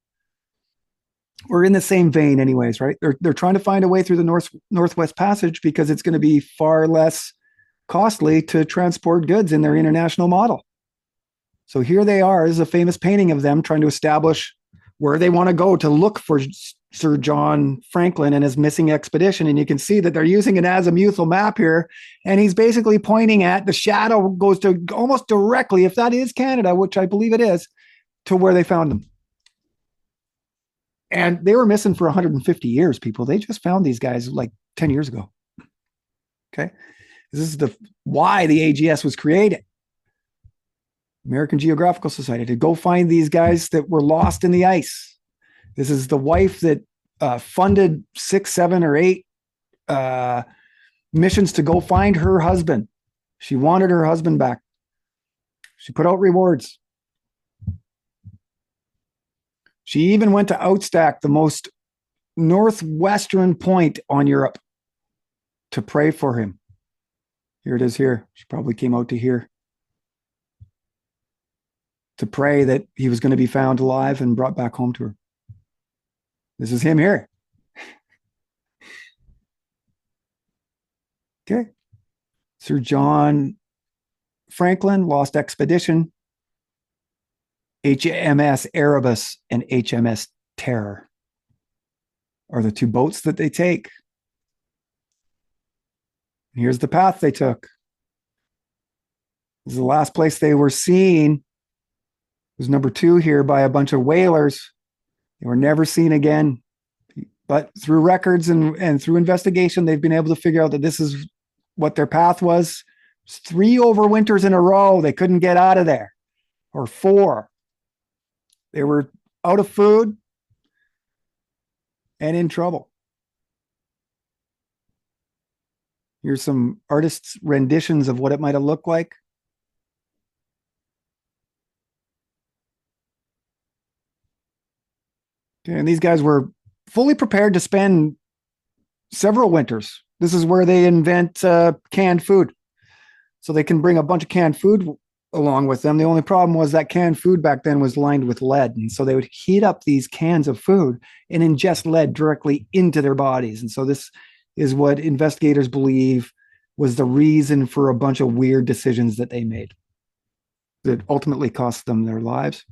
We're in the same vein anyways, right? They're trying to find a way through the Northwest Passage because it's going to be far less costly to transport goods in their international model. So here they are. This is a famous painting of them trying to establish where they want to go to look for Sir John Franklin and his missing expedition. And you can see that they're using an azimuthal map here. And he's basically pointing at the shadow goes to almost directly, if that is Canada, which I believe it is, to where they found them. And they were missing for 150 years, people. They just found these guys like 10 years ago. Okay. This is why the AGS was created. American Geographical Society, to go find these guys that were lost in the ice. This is the wife that funded 6, 7, or 8 missions to go find her husband. She wanted her husband back. She put out rewards. She even went to outstack the most northwestern point on Europe to pray for him. Here it is here. She probably came out to here to pray that he was going to be found alive and brought back home to her. This is him here. Okay. Sir John Franklin, Lost Expedition, HMS Erebus and HMS Terror are the two boats that they take. Here's the path they took. This is the last place they were seen. It was number 2 here by a bunch of whalers. They were never seen again. But through records and through investigation, they've been able to figure out that this is what their path was. It was 3 overwinters in a row. They couldn't get out of there, or 4. They were out of food and in trouble. Here's some artists' renditions of what it might have looked like. Okay, and these guys were fully prepared to spend several winters. This is where they invent canned food. So they can bring a bunch of canned food along with them. The only problem was that canned food back then was lined with lead. And so they would heat up these cans of food and ingest lead directly into their bodies. And so this is what investigators believe was the reason for a bunch of weird decisions that they made that ultimately cost them their lives.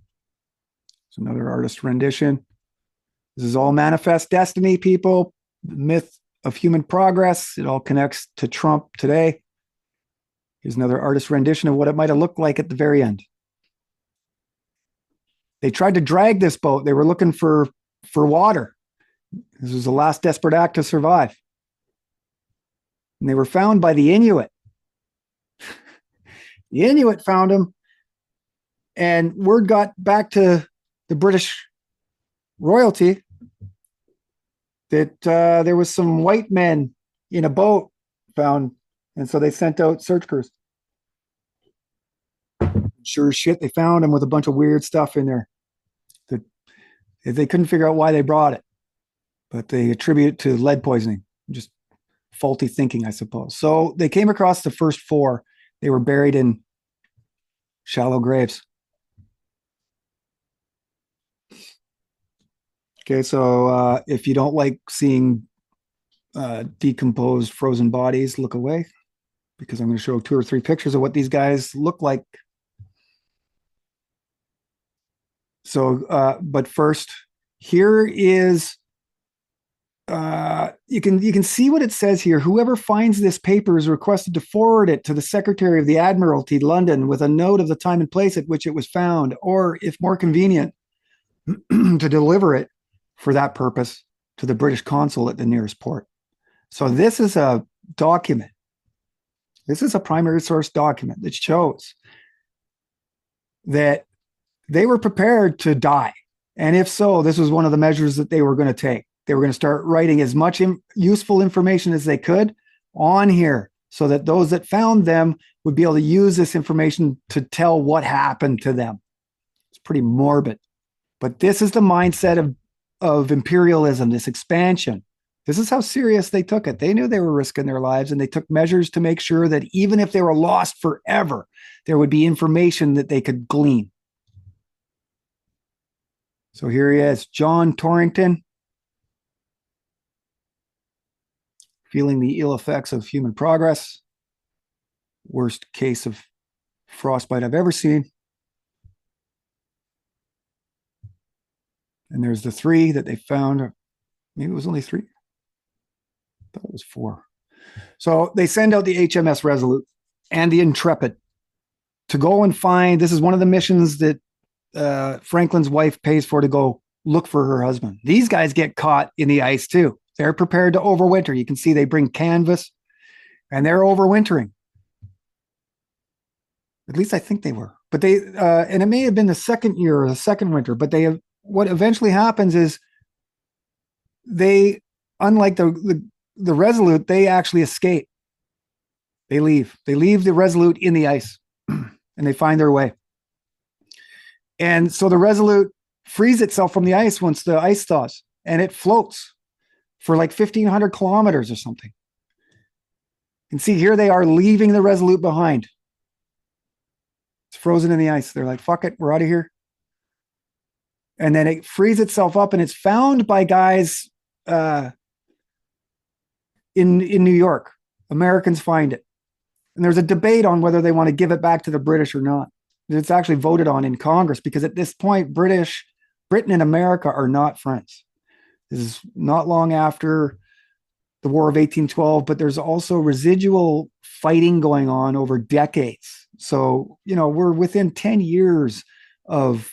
It's another artist rendition. This is all manifest destiny, people. The myth of human progress. It all connects to Trump today. Here's another artist rendition of what it might have looked like at the very end. They tried to drag this boat. They were looking for water. This was the last desperate act to survive. And they were found by the Inuit. The Inuit found them, and word got back to the British royalty that there was some white men in a boat found, and so they sent out search crews. Sure as shit, they found them with a bunch of weird stuff in there that they couldn't figure out why they brought it, but they attribute it to lead poisoning, just faulty thinking, I suppose. So they came across the first 4. They were buried in shallow graves. Okay, so if you don't like seeing decomposed, frozen bodies, look away, because I'm going to show 2 or 3 pictures of what these guys look like. So, but first, here is, you can see what it says here. Whoever finds this paper is requested to forward it to the Secretary of the Admiralty, London, with a note of the time and place at which it was found, or, if more convenient, to deliver it for that purpose to the British consul at the nearest port. So this is a document. This is a primary source document that shows that they were prepared to die. And if so, this was one of the measures that they were going to take. They were going to start writing as much useful information as they could on here so that those that found them would be able to use this information to tell what happened to them. It's pretty morbid. But this is the mindset of imperialism, this expansion. This is how serious they took it. They knew they were risking their lives, and they took measures to make sure that even if they were lost forever, there would be information that they could glean. So here he is, John Torrington, feeling the ill effects of human progress. Worst case of frostbite I've ever seen. And there's the 3 that they found. Maybe it was only 3. I thought it was 4. So they send out the HMS Resolute and the Intrepid to go and find. This is one of the missions that Franklin's wife pays for, to go look for her husband. These guys get caught in the ice too. They're prepared to overwinter. You can see they bring canvas, and they're overwintering. At least I think they were. But they, and it may have been the second year or the second winter, but they have, what eventually happens is they, unlike the Resolute, they actually escape. They leave. They leave the Resolute in the ice, and they find their way. And so the Resolute frees itself from the ice once the ice thaws, and it floats for like 1,500 kilometers or something. And see, here they are leaving the Resolute behind. It's frozen in the ice. They're like, fuck it, we're out of here. And then it frees itself up, and it's found by guys in New York. Americans find it. And there's a debate on whether they want to give it back to the British or not. It's actually voted on in Congress because at this point, Britain and America are not friends. This is not long after the War of 1812, but there's also residual fighting going on over decades. So, we're within 10 years of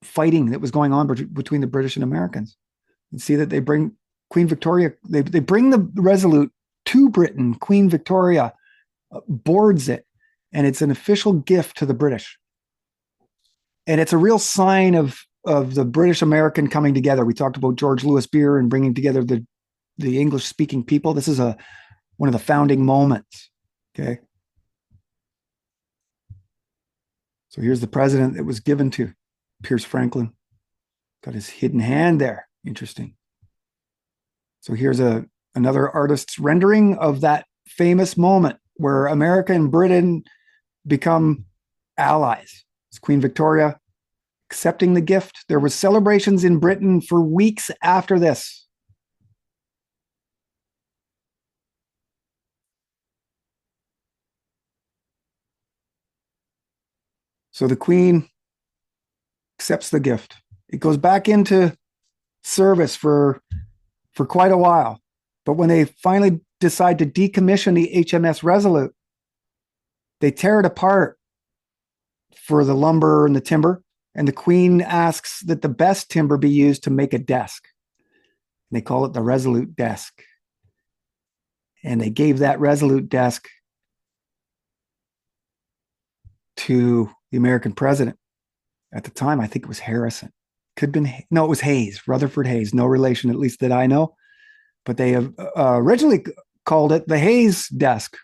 fighting that was going on between the British and Americans. You see that they bring Queen Victoria, they bring the Resolute to Britain. Queen Victoria boards it, and it's an official gift to the British. And it's a real sign of the British American coming together. We talked about George Louis Beer and bringing together the English speaking people. This is one of the founding moments. Okay. So here's the president that was given to Pierce Franklin. Got his hidden hand there. Interesting. So here's another artist's rendering of that famous moment where America and Britain become allies. It's Queen Victoria accepting the gift. There was celebrations in Britain for weeks after this. So the Queen accepts the gift. It goes back into service for quite a while. But when they finally decide to decommission the HMS Resolute, they tear it apart for the lumber and the timber. And the Queen asks that the best timber be used to make a desk. And they call it the Resolute desk. And they gave that Resolute desk to the American president. At the time, I think it was Harrison. Could have been, no, it was Hayes, Rutherford Hayes. No relation, at least that I know. But they have originally called it the Hayes desk.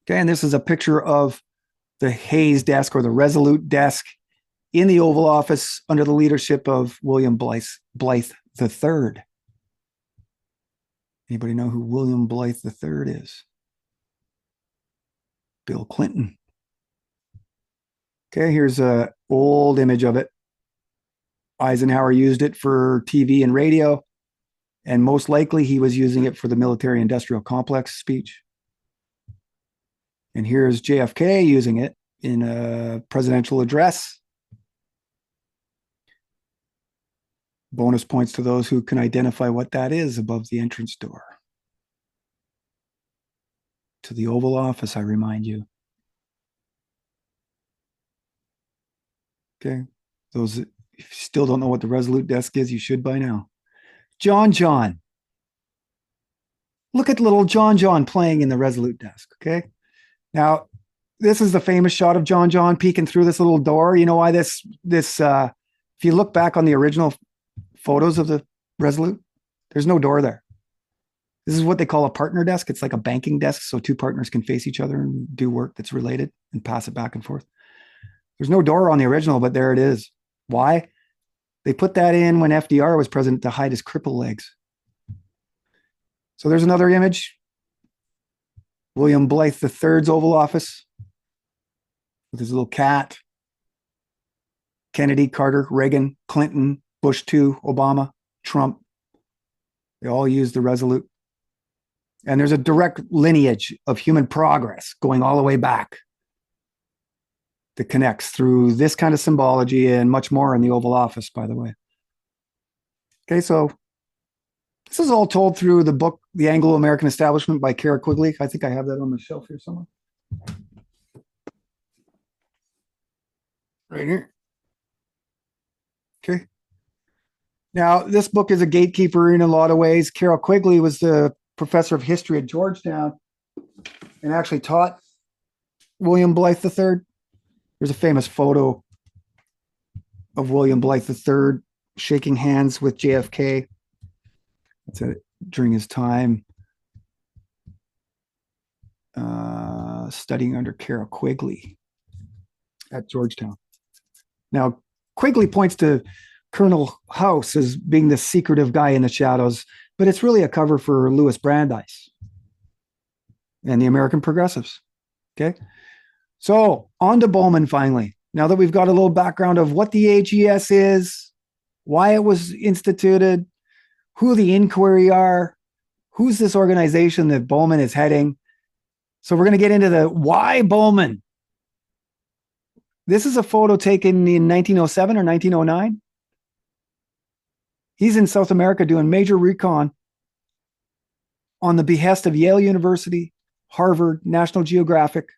Okay, and this is a picture of the Hayes desk or the Resolute desk in the Oval Office under the leadership of William Blythe III. Anybody know who William Blythe III is? Bill Clinton. Okay, here's an old image of it. Eisenhower used it for TV and radio, and most likely he was using it for the military-industrial complex speech. And here's JFK using it in a presidential address. Bonus points to those who can identify what that is above the entrance door. To the Oval Office, I remind you. Okay, those, if you still don't know what the Resolute desk is, you should by now. John. Look at little John playing in the Resolute desk, okay? Now, this is the famous shot of John peeking through this little door. You know why this if you look back on the original photos of the Resolute, there's no door there. This is what they call a partner desk. It's like a banking desk, so two partners can face each other and do work that's related and pass it back and forth. There's no door on the original, but there it is. Why? They put that in when FDR was president to hide his cripple legs. So there's another image. William Blythe III's Oval Office with his little cat. Kennedy, Carter, Reagan, Clinton, Bush II, Obama, Trump. They all use the Resolute. And there's a direct lineage of human progress going all the way back that connects through this kind of symbology and much more in the Oval Office, by the way. Okay, so this is all told through the book, The Anglo-American Establishment by Kara Quigley. I think I have that on the shelf here somewhere. Right here. Okay. Now, this book is a gatekeeper in a lot of ways. Carol Quigley was the professor of history at Georgetown and actually taught William Blythe III. There's a famous photo of William Blythe III shaking hands with JFK. That's it, during his time studying under Carol Quigley at Georgetown. Now, Quigley points to Colonel House as being the secretive guy in the shadows, but it's really a cover for Louis Brandeis. and the American progressives. Okay. So on to Bowman finally. Now that we've got a little background of what the AGS is, why it was instituted, who the inquiry are, who's this organization that Bowman is heading. So we're going to get into the why Bowman. This is a photo taken in 1907 or 1909. He's in South America doing major recon on the behest of Yale University, Harvard, National Geographic,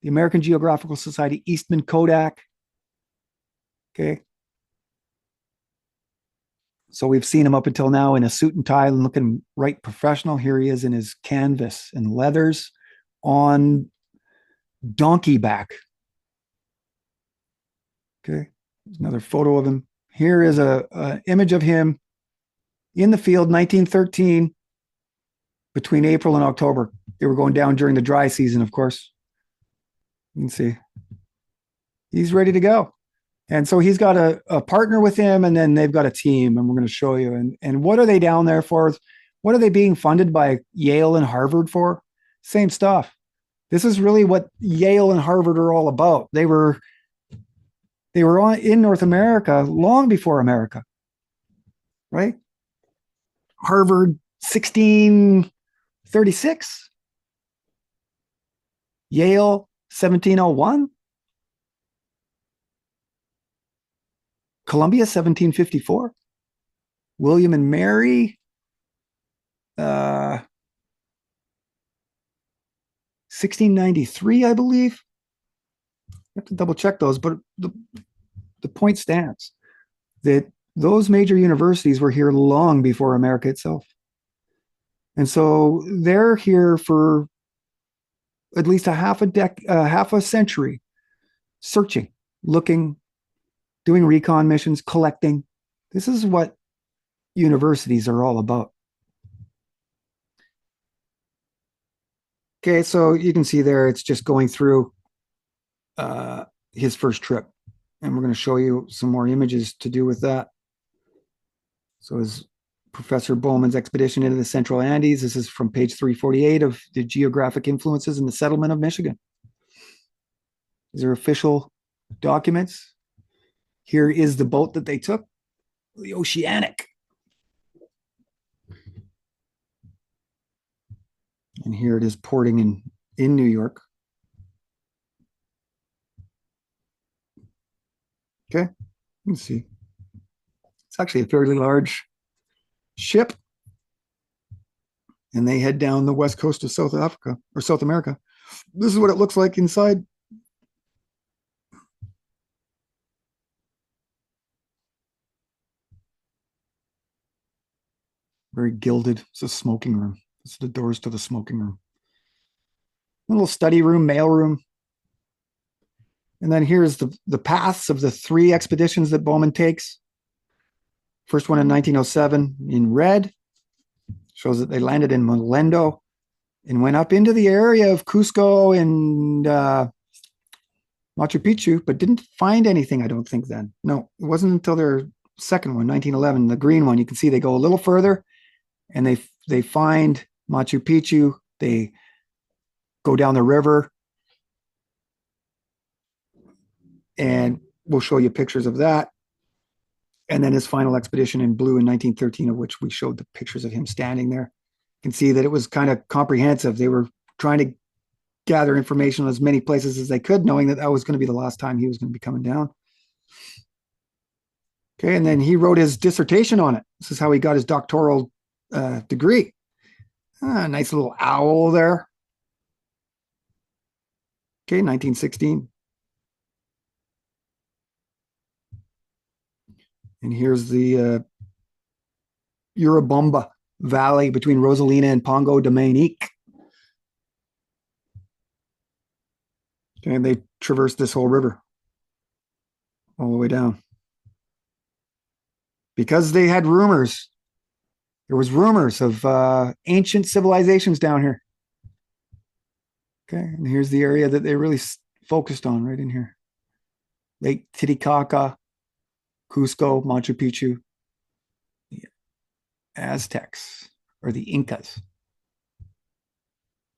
the American Geographical Society, Eastman Kodak. Okay. So we've seen him up until now in a suit and tie and looking right professional. Here he is in his canvas and leathers on donkey back. Okay. There's another photo of him. Here is a image of him in the field, 1913, between April and October. They were going down during the dry season, of course. You can see he's ready to go. And so he's got a partner with him, and then they've got a team, and we're going to show you. And what are they down there for? What are they being funded by Yale and Harvard for? Same stuff. This is really what Yale and Harvard are all about. They were in North America long before America, right? Harvard 1636, Yale 1701, Columbia 1754, William and Mary 1693, I believe. I have to double check those, but the point stands that those major universities were here long before America itself. And so they're here for at least half a century, searching, looking, doing recon missions, collecting. This is what universities are all about. Okay, so you can see there, it's just going through his first trip. And we're going to show you some more images to do with that. So as Professor Bowman's expedition into the Central Andes, this is from page 348 of the Geographic Influences in the Settlement of Michigan. These are official documents. Here is the boat that they took, the Oceanic. And here it is porting in New York. Okay, let's see. It's actually a fairly large ship. And they head down the west coast of South Africa or South America. This is what it looks like inside. Very gilded. It's a smoking room. This is the doors to the smoking room. A little study room, mail room. And then here's the paths of the 3 expeditions that Bowman takes. First one in 1907 in red. Shows that they landed in Molendo and went up into the area of Cusco and Machu Picchu, but didn't find anything, I don't think then. No, it wasn't until their second one, 1911, the green one. You can see they go a little further and they find Machu Picchu. They go down the river, and we'll show you pictures of that. And then his final expedition in blue in 1913, of which we showed the pictures of him standing there. You can see that it was kind of comprehensive. They were trying to gather information on as many places as they could, knowing that that was going to be the last time he was going to be coming down. Okay, and then he wrote his dissertation on it. This is how he got his doctoral degree. Nice little owl there. Okay, 1916. And here's the Urubamba Valley between Rosalina and Pongo de Manique. Okay, and they traversed this whole river all the way down. Because they had rumors. There was rumors of ancient civilizations down here. Okay, and here's the area that they really focused on right in here. Lake Titicaca, Cusco, Machu Picchu, the Aztecs, or the Incas.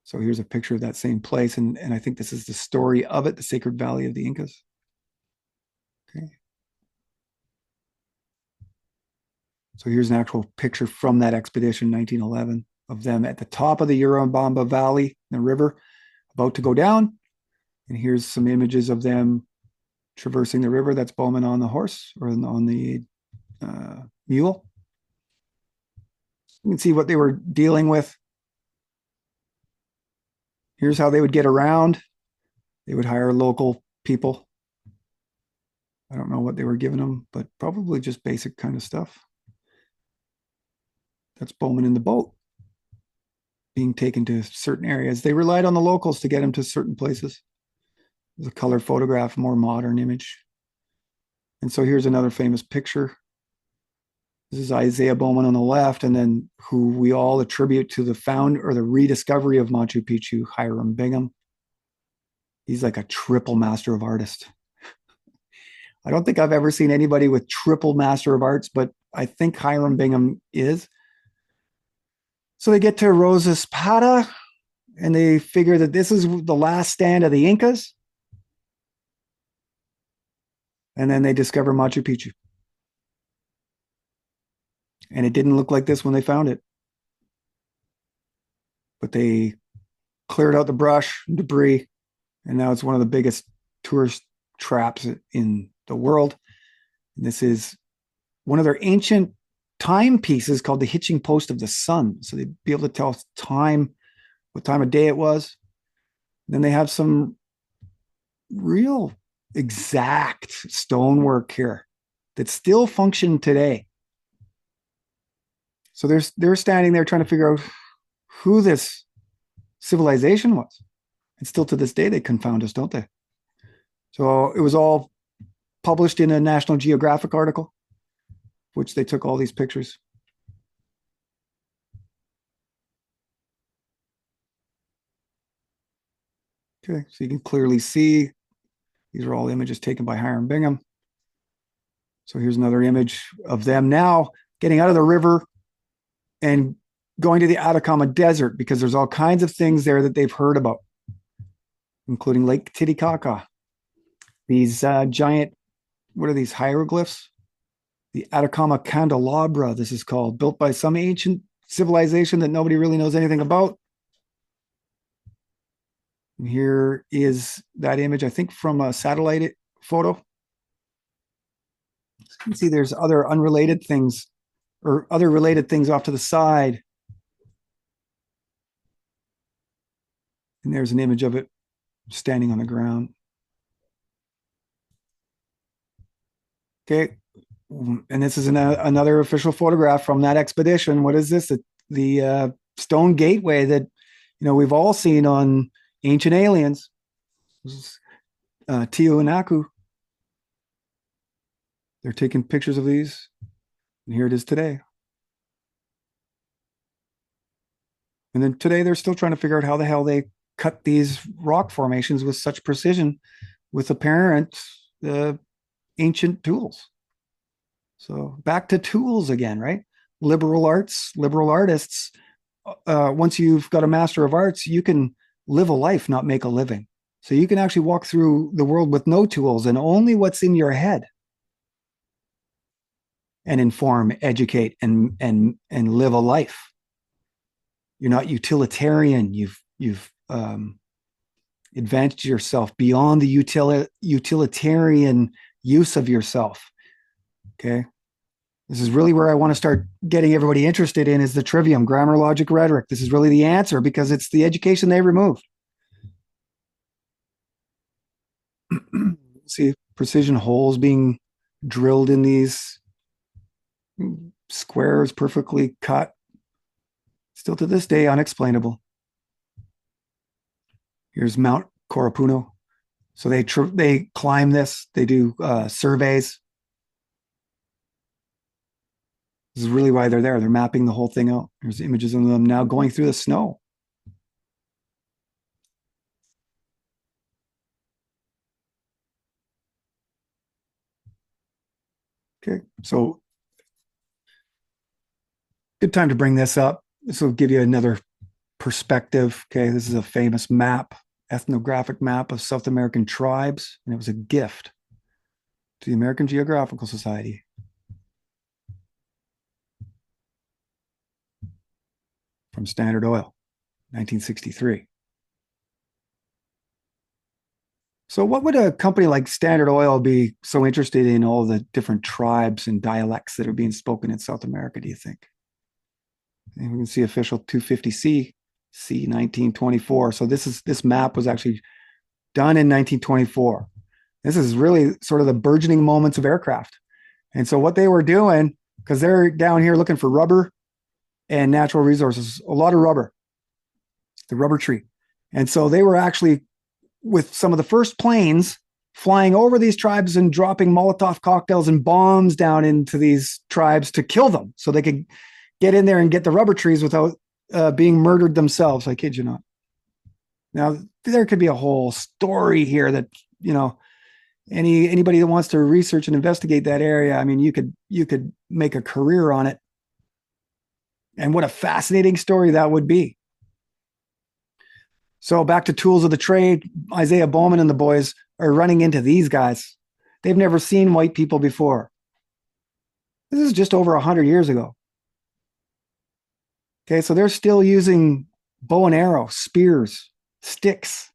So here's a picture of that same place. And I think this is the story of it, the Sacred Valley of the Incas. Okay. So here's an actual picture from that expedition, 1911, of them at the top of the Urubamba Valley, the river, about to go down. And here's some images of them traversing the river. That's Bowman on the horse or on the mule. You can see what they were dealing with. Here's how they would get around. They would hire local people. I don't know what they were giving them, but probably just basic kind of stuff. That's Bowman in the boat being taken to certain areas. They relied on the locals to get them to certain places. There's a color photograph, more modern image. And so here's another famous picture. This is Isaiah Bowman on the left, and then who we all attribute to the found or the rediscovery of Machu Picchu, Hiram Bingham. He's like a triple master of artists. I don't think I've ever seen anybody with triple master of arts, but I think Hiram Bingham is. So they get to Rosa Espada, and they figure that this is the last stand of the Incas. And then they discover Machu Picchu. And it didn't look like this when they found it. But they cleared out the brush, debris, and now it's one of the biggest tourist traps in the world. And this is one of their ancient timepieces called the hitching post of the sun. So they'd be able to tell time, what time of day it was. Then they have some real exact stonework here that still function today. So they're standing there trying to figure out who this civilization was. And still to this day, they confound us, don't they? So it was all published in a National Geographic article, which they took all these pictures. Okay, so you can clearly see these are all images taken by Hiram Bingham. So here's another image of them now getting out of the river and going to the Atacama Desert because there's all kinds of things there that they've heard about, including Lake Titicaca. These giant, what are these hieroglyphs? The Atacama Candelabra, this is called, built by some ancient civilization that nobody really knows anything about. And here is that image, I think, from a satellite photo. You can see there's other unrelated things or other related things off to the side. And there's an image of it standing on the ground. Okay. And this is another official photograph from that expedition. What is this? The stone gateway that, we've all seen on Ancient Aliens. This is Tiwanaku. They're taking pictures of these. And here it is today. And then today they're still trying to figure out how the hell they cut these rock formations with such precision with apparent ancient tools. So back to tools again, right? Liberal arts, liberal artists. Once you've got a master of arts, you can live a life, not make a living. So you can actually walk through the world with no tools and only what's in your head, and inform, educate, and live a life. You're not utilitarian. You've advanced yourself beyond the utilitarian use of yourself. Okay. This is really where I want to start getting everybody interested in is the trivium, grammar, logic, rhetoric. This is really the answer because it's the education they removed. See precision holes being drilled in these squares, perfectly cut. Still to this day, unexplainable. Here's Mount Corapuno. So they climb this. They do surveys. This is really why they're there. They're mapping the whole thing out. There's images of them now going through the snow. Okay, so good time to bring this up. This will give you another perspective. Okay, this is a famous map, ethnographic map of South American tribes, and it was a gift to the American Geographical Society. From Standard Oil, 1963. So, what would a company like Standard Oil be so interested in all the different tribes and dialects that are being spoken in South America, do you think? And we can see official 250C, C 1924. So this map was actually done in 1924. This is really sort of the burgeoning moments of aircraft. And so what they were doing, because they're down here looking for rubber and natural resources, a lot of rubber, the rubber tree. And so they were actually with some of the first planes flying over these tribes and dropping Molotov cocktails and bombs down into these tribes to kill them so they could get in there and get the rubber trees without being murdered themselves. I kid you not. Now, there could be a whole story here that, you know, anybody that wants to research and investigate that area, I mean, you could make a career on it. And what a fascinating story that would be. So back to tools of the trade, Isaiah Bowman and the boys are running into these guys. They've never seen white people before. This is just over 100 years ago. Okay, so they're still using bow and arrow, spears, sticks.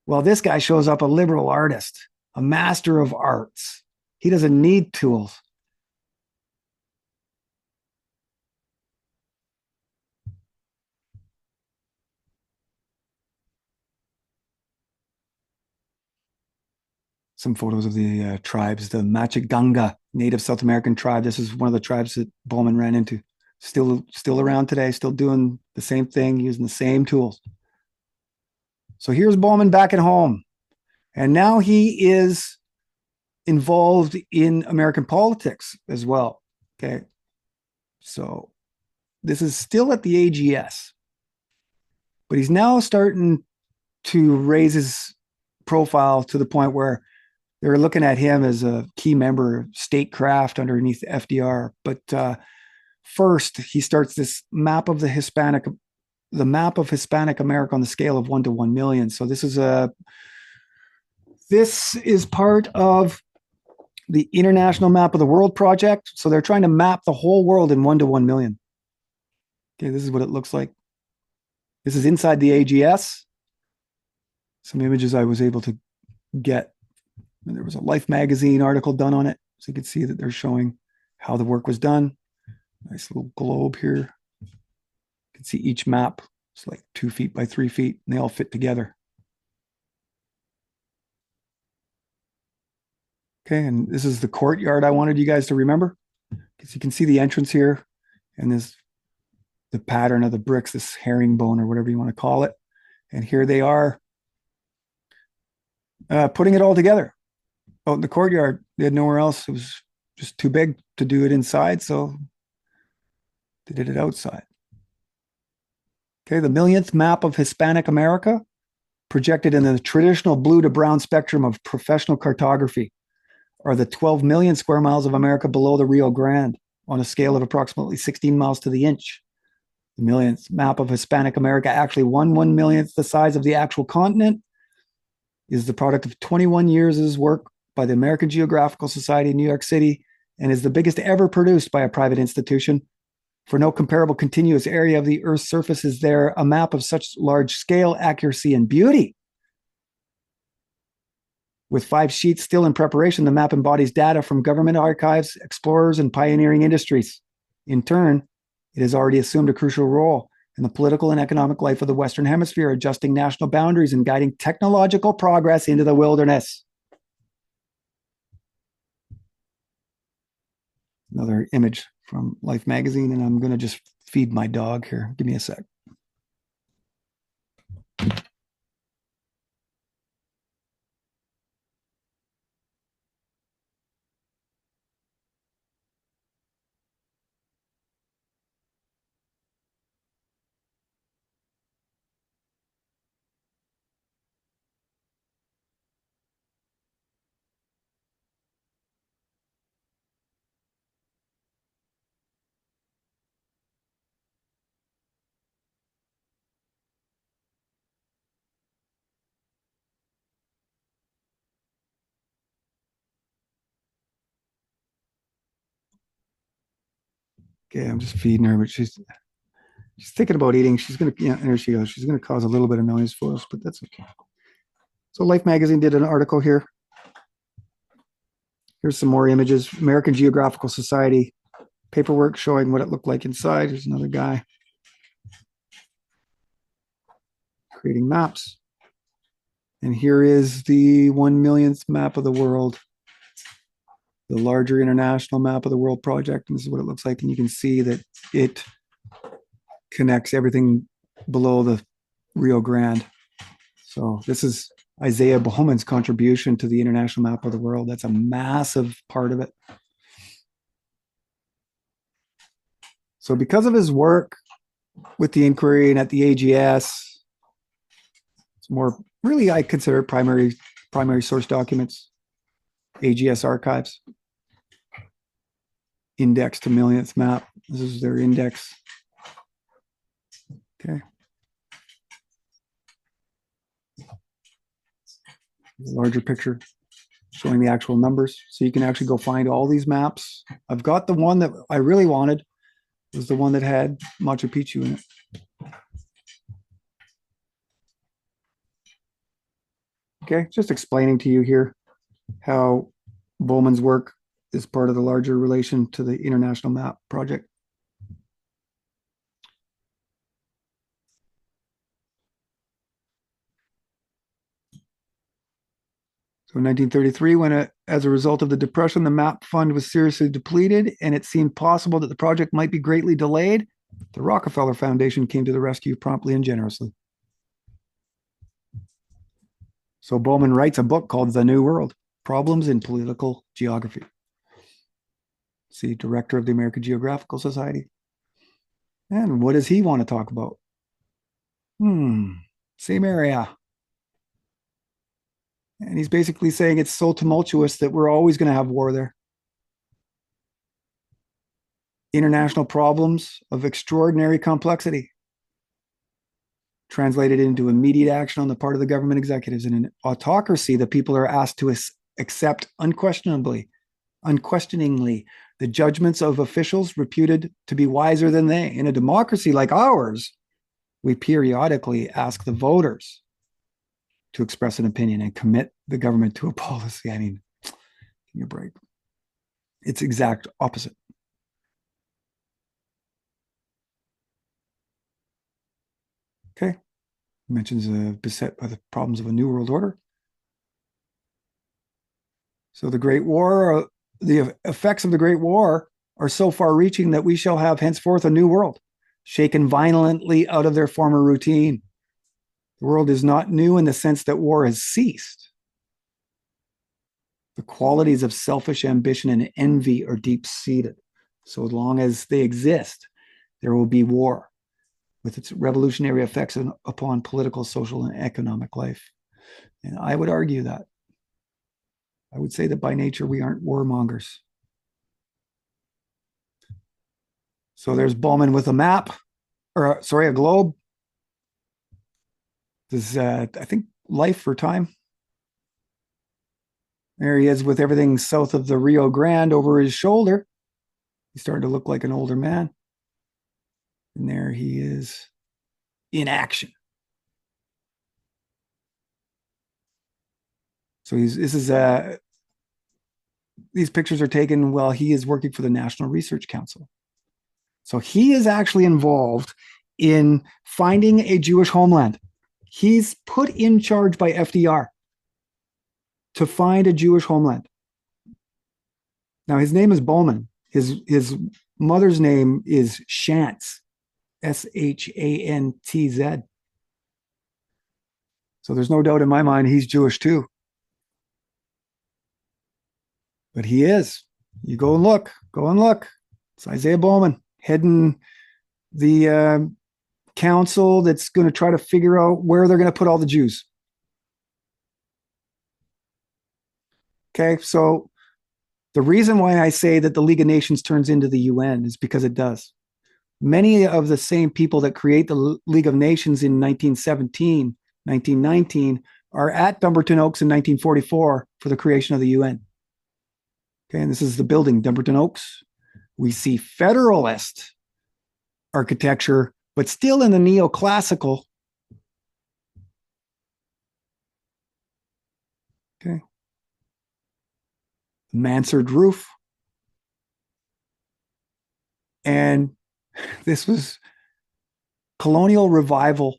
Well, this guy shows up a liberal artist, a master of arts. He doesn't need tools. Some photos of the tribes, the Machiganga, native South American tribe. This is one of the tribes that Bowman ran into. Still around today, still doing the same thing, using the same tools. So here's Bowman back at home. And now he is involved in American politics as well. Okay. So this is still at the AGS, but he's now starting to raise his profile to the point where they're looking at him as a key member of statecraft underneath FDR. But first, he starts this map of the map of Hispanic America on the scale of 1 to 1 million. So this is part of the International Map of the World project. So they're trying to map the whole world in 1 to 1 million. Okay, this is what it looks like. This is inside the AGS. Some images I was able to get. And there was a Life magazine article done on it. So you can see that they're showing how the work was done. Nice little globe here. You can see each map. It's like 2 feet by 3 feet, and they all fit together. Okay, and this is the courtyard I wanted you guys to remember. Because you can see the entrance here, and the pattern of the bricks, this herringbone or whatever you want to call it. And here they are putting it all together. Out in the courtyard, they had nowhere else. It was just too big to do it inside, so they did it outside. Okay, the millionth map of Hispanic America, projected in the traditional blue to brown spectrum of professional cartography, are the 12 million square miles of America below the Rio Grande on a scale of approximately 16 miles to the inch. The millionth map of Hispanic America, actually 1/1 millionth the size of the actual continent, is the product of 21 years' work by the American Geographical Society in New York City and is the biggest ever produced by a private institution. For no comparable continuous area of the Earth's surface is there a map of such large scale, accuracy, and beauty. With 5 sheets still in preparation, the map embodies data from government archives, explorers, and pioneering industries. In turn, it has already assumed a crucial role in the political and economic life of the Western Hemisphere, adjusting national boundaries and guiding technological progress into the wilderness. Another image from Life magazine, and I'm going to just feed my dog here. Give me a sec. Okay, I'm just feeding her, but she's thinking about eating. She's gonna, yeah, there she goes. She's gonna cause a little bit of noise for us, but that's okay. So Life Magazine did an article here. Here's some more images. American Geographical Society paperwork showing what it looked like inside. Here's another guy creating maps. And here is the 1 millionth map of the world, the larger international map of the world project. And this is what it looks like. And you can see that it connects everything below the Rio Grande. So this is Isaiah Bowman's contribution to the international map of the world. That's a massive part of it. So because of his work with the inquiry and at the AGS, it's more really, I consider primary source documents, AGS archives, index to millionth map. This is their index. Okay. Larger picture showing the actual numbers. So you can actually go find all these maps. I've got the one that I really wanted. It was the one that had Machu Picchu in it. Okay, just explaining to you here how Bowman's work is part of the larger relation to the International Map Project. So in 1933, when as a result of the Depression, the MAP fund was seriously depleted and it seemed possible that the project might be greatly delayed, the Rockefeller Foundation came to the rescue promptly and generously. So Bowman writes a book called The New World, Problems in Political Geography. See, director of the American Geographical Society. And what does he want to talk about? Same area. And he's basically saying it's so tumultuous that we're always going to have war there. International problems of extraordinary complexity translated into immediate action on the part of the government executives. In an autocracy, the people are asked to accept unquestioningly the judgments of officials reputed to be wiser than they. In a democracy like ours, we periodically ask the voters to express an opinion and commit the government to a policy. I mean, give me a break. It's exact opposite. Okay. Mentions beset by the problems of a new world order. So the Great War, the effects of the Great War are so far-reaching that we shall have henceforth a new world, shaken violently out of their former routine. The world is not new in the sense that war has ceased. The qualities of selfish ambition and envy are deep-seated. So as long as they exist, there will be war with its revolutionary effects upon political, social, and economic life. And I would argue that. I would say that by nature, we aren't warmongers. So there's Bowman with a map, or sorry, a globe. This is, I think, Life or Time. There he is with everything south of the Rio Grande over his shoulder. He's starting to look like an older man. And there he is in action. So these pictures are taken while he is working for the National Research Council. So he is actually involved in finding a Jewish homeland. He's put in charge by FDR to find a Jewish homeland. Now, his name is Bowman. His mother's name is Shantz, Shantz. So there's no doubt in my mind he's Jewish too. But he is. You go and look. It's Isaiah Bowman heading the council that's going to try to figure out where they're going to put all the Jews. Okay, so the reason why I say that the League of Nations turns into the UN is because it does. Many of the same people that create the League of Nations in 1917, 1919 are at Dumbarton Oaks in 1944 for the creation of the UN. Okay, and this is the building, Dumbarton Oaks, We see federalist architecture, but still in the neoclassical. Okay. Mansard roof. And this was colonial revival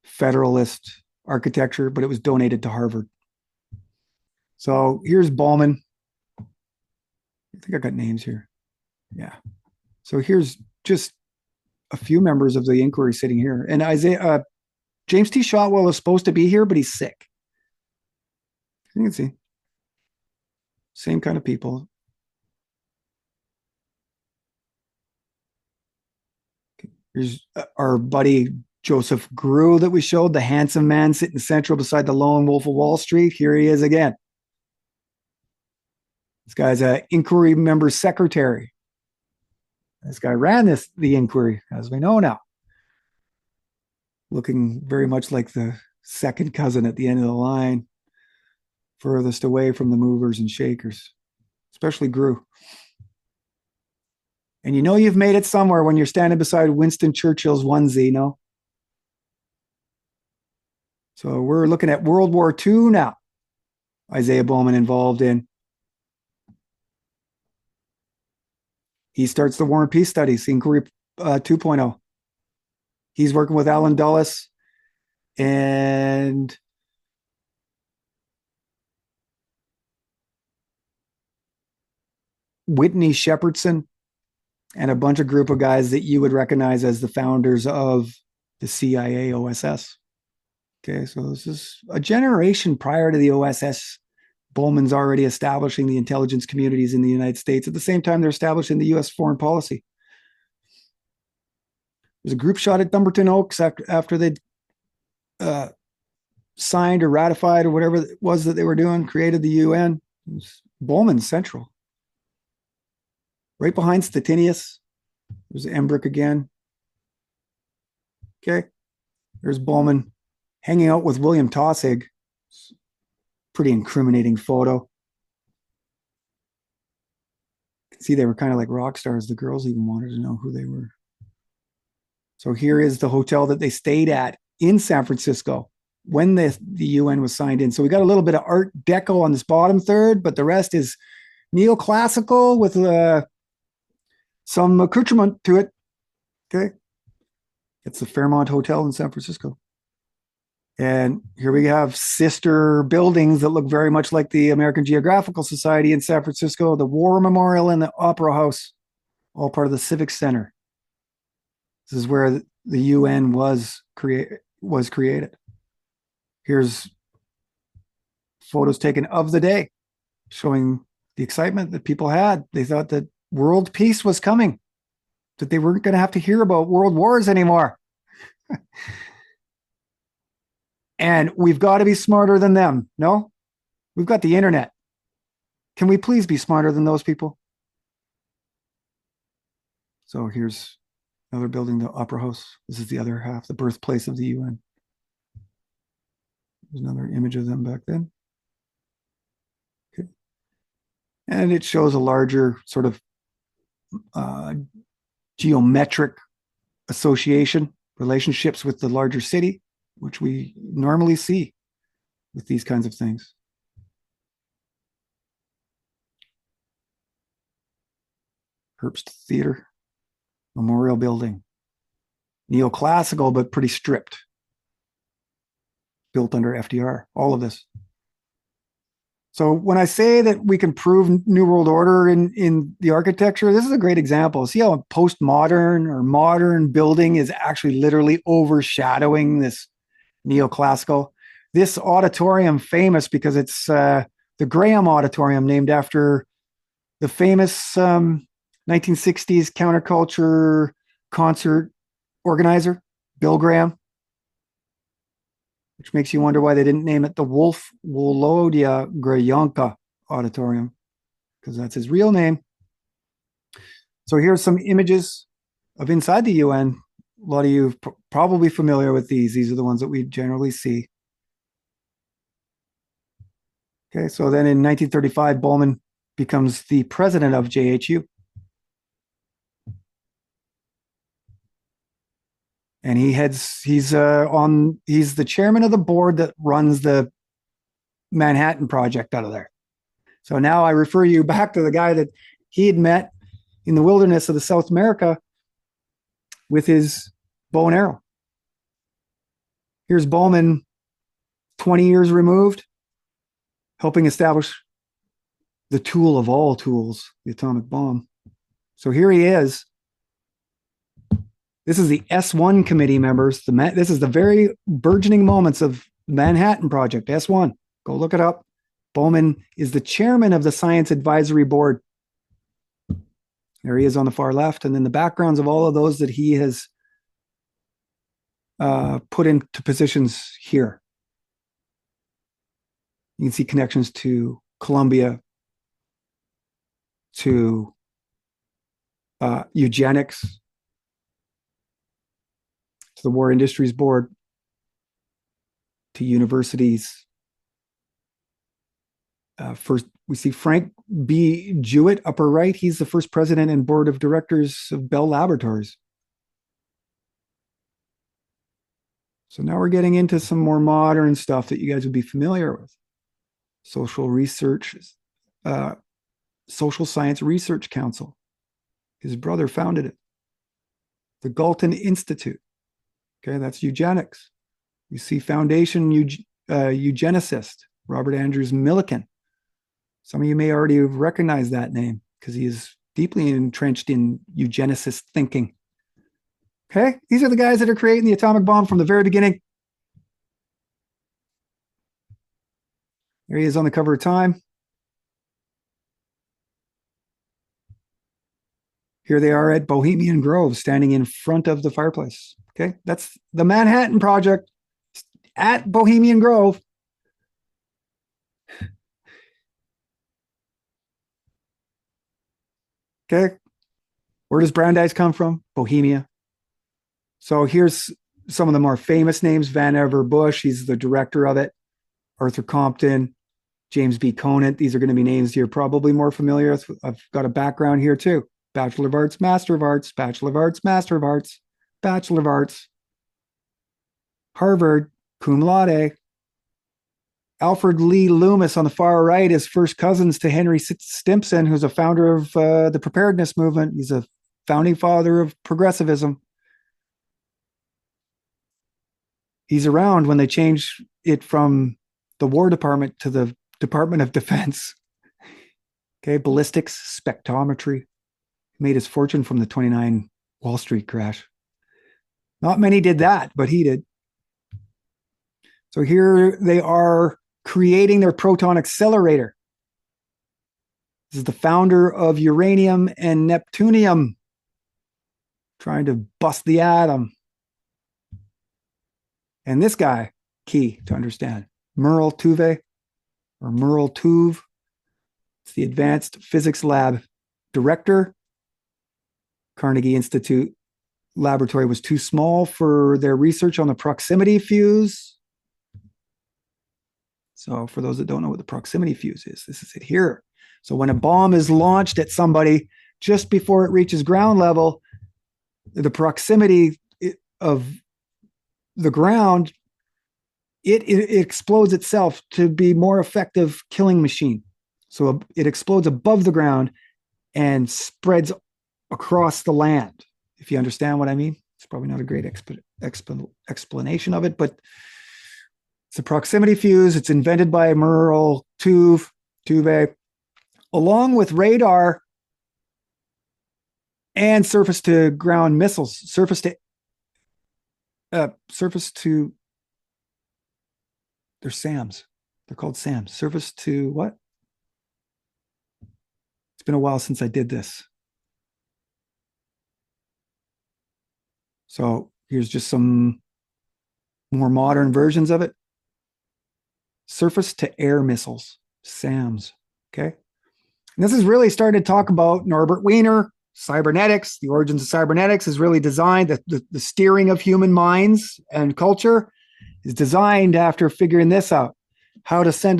federalist architecture, but it was donated to Harvard. So here's Bowman. I think I got names here. Yeah. So here's just a few members of the inquiry sitting here. And James T. Shotwell is supposed to be here, but he's sick. You can see. Same kind of people. Here's our buddy Joseph Grew that we showed, the handsome man sitting central beside the lone wolf of Wall Street. Here he is again. This guy's an inquiry member secretary. This guy ran the inquiry, as we know now. Looking very much like the second cousin at the end of the line, furthest away from the movers and shakers, especially Grew. And you know you've made it somewhere when you're standing beside Winston Churchill's onesie, no? So we're looking at World War II now. Isaiah Bowman involved in. He starts the War and Peace Studies, Inquiry 2.0. He's working with Alan Dulles and Whitney Shepherdson and a bunch of group of guys that you would recognize as the founders of the CIA OSS. Okay, so this is a generation prior to the OSS. Bowman's already establishing the intelligence communities in the United States. At the same time, they're establishing the U.S. foreign policy. There's a group shot at Dumbarton Oaks after they'd signed or ratified or whatever it was that they were doing, created the UN. Bowman Central. Right behind Stettinius. There's Embrick again. Okay. There's Bowman hanging out with William Taussig. Pretty incriminating photo. You can see they were kind of like rock stars. The girls even wanted to know who they were. So here is the hotel that they stayed at in San Francisco when the UN was signed in. So we got a little bit of Art Deco on this bottom third, but the rest is neoclassical with some accoutrement to it. Okay. It's the Fairmont Hotel in San Francisco. And here we have sister buildings that look very much like the American Geographical Society in San Francisco, the War Memorial and the Opera House, all part of the Civic Center. This is where the UN was created. Here's photos taken of the day, showing the excitement that people had. They thought that world peace was coming, that they weren't going to have to hear about world wars anymore. And we've got to be smarter than them. No, we've got the internet. Can we please be smarter than those people? So here's another building, the Opera House. This is the other half, the birthplace of the UN. There's another image of them back then. Okay. And it shows a larger sort of geometric association, relationships with the larger city, which we normally see with these kinds of things. Herbst Theater, Memorial Building. Neoclassical, but pretty stripped. Built under FDR, all of this. So when I say that we can prove New World Order in the architecture, this is a great example. See how a postmodern or modern building is actually literally overshadowing this neoclassical. This auditorium, famous because it's the Graham Auditorium, named after the famous 1960s counterculture concert organizer, Bill Graham, which makes you wonder why they didn't name it the Wolf Wolodia Grayanka Auditorium, because that's his real name. So here's some images of inside the UN. A lot of you probably familiar with these. These are the ones that we generally see. Okay, so then in 1935, Bowman becomes the president of JHU. And he's the chairman of the board that runs the Manhattan Project out of there. So now I refer you back to the guy that he had met in the wilderness of the South America with his bow and arrow. Here's Bowman, 20 years removed, helping establish the tool of all tools, the atomic bomb. So here he is. This is the S1 committee members. This is the very burgeoning moments of Manhattan Project, S1. Go look it up. Bowman is the chairman of the Science Advisory Board. There he is on the far left. And then the backgrounds of all of those that he has put into positions here. You can see connections to Colombia, to eugenics, to the War Industries Board, to universities. First, we see Frank B. Jewett, upper right. He's the first president and board of directors of Bell Laboratories. So now we're getting into some more modern stuff that you guys would be familiar with. Social research, Social Science Research Council. His brother founded it. The Galton Institute. Okay, that's eugenics. You see Foundation eugenicist, Robert Andrews Millikan. Some of you may already have recognized that name because he is deeply entrenched in eugenicist thinking. Okay, these are the guys that are creating the atomic bomb from the very beginning. There he is on the cover of Time. Here they are at Bohemian Grove, standing in front of the fireplace. Okay, that's the Manhattan Project at Bohemian Grove. Okay, where does Brandeis come from? Bohemia. So here's some of the more famous names. Vannevar Bush, he's the director of it. Arthur Compton, James B. Conant. These are going to be names you're probably more familiar with. I've got a background here too. Bachelor of Arts, Master of Arts, Bachelor of Arts, Master of Arts, Bachelor of Arts. Harvard, cum laude. Alfred Lee Loomis on the far right is first cousins to Henry Stimson, who's a founder of the preparedness movement. He's a founding father of progressivism. He's around when they changed it from the War Department to the Department of Defense. Okay, ballistics, spectrometry. Made his fortune from the 29 Wall Street crash. Not many did that, but he did. So here they are creating their proton accelerator. This is the founder of uranium and neptunium, trying to bust the atom. And this guy, key to understand, Merle Tuve, or Merle Tuve. It's the Advanced Physics Lab director. Carnegie Institute laboratory was too small for their research on the proximity fuse. So for those that don't know what the proximity fuse is, this is it here. So when a bomb is launched at somebody, just before it reaches ground level, the proximity of the ground, it explodes itself to be more effective killing machine. So it explodes above the ground and spreads across the land. If you understand what I mean, it's probably not a great explanation of it, but it's a proximity fuse. It's invented by Merle Tuve, along with radar and surface to ground missiles, surface to they're SAMs. They're called SAMs. Surface to what? It's been a while since I did this. So here's just some more modern versions of it. Surface to air missiles, SAMs. Okay. And this is really starting to talk about Norbert Wiener, cybernetics. The origins of cybernetics is really designed, the steering of human minds and culture is designed after figuring this out. How to send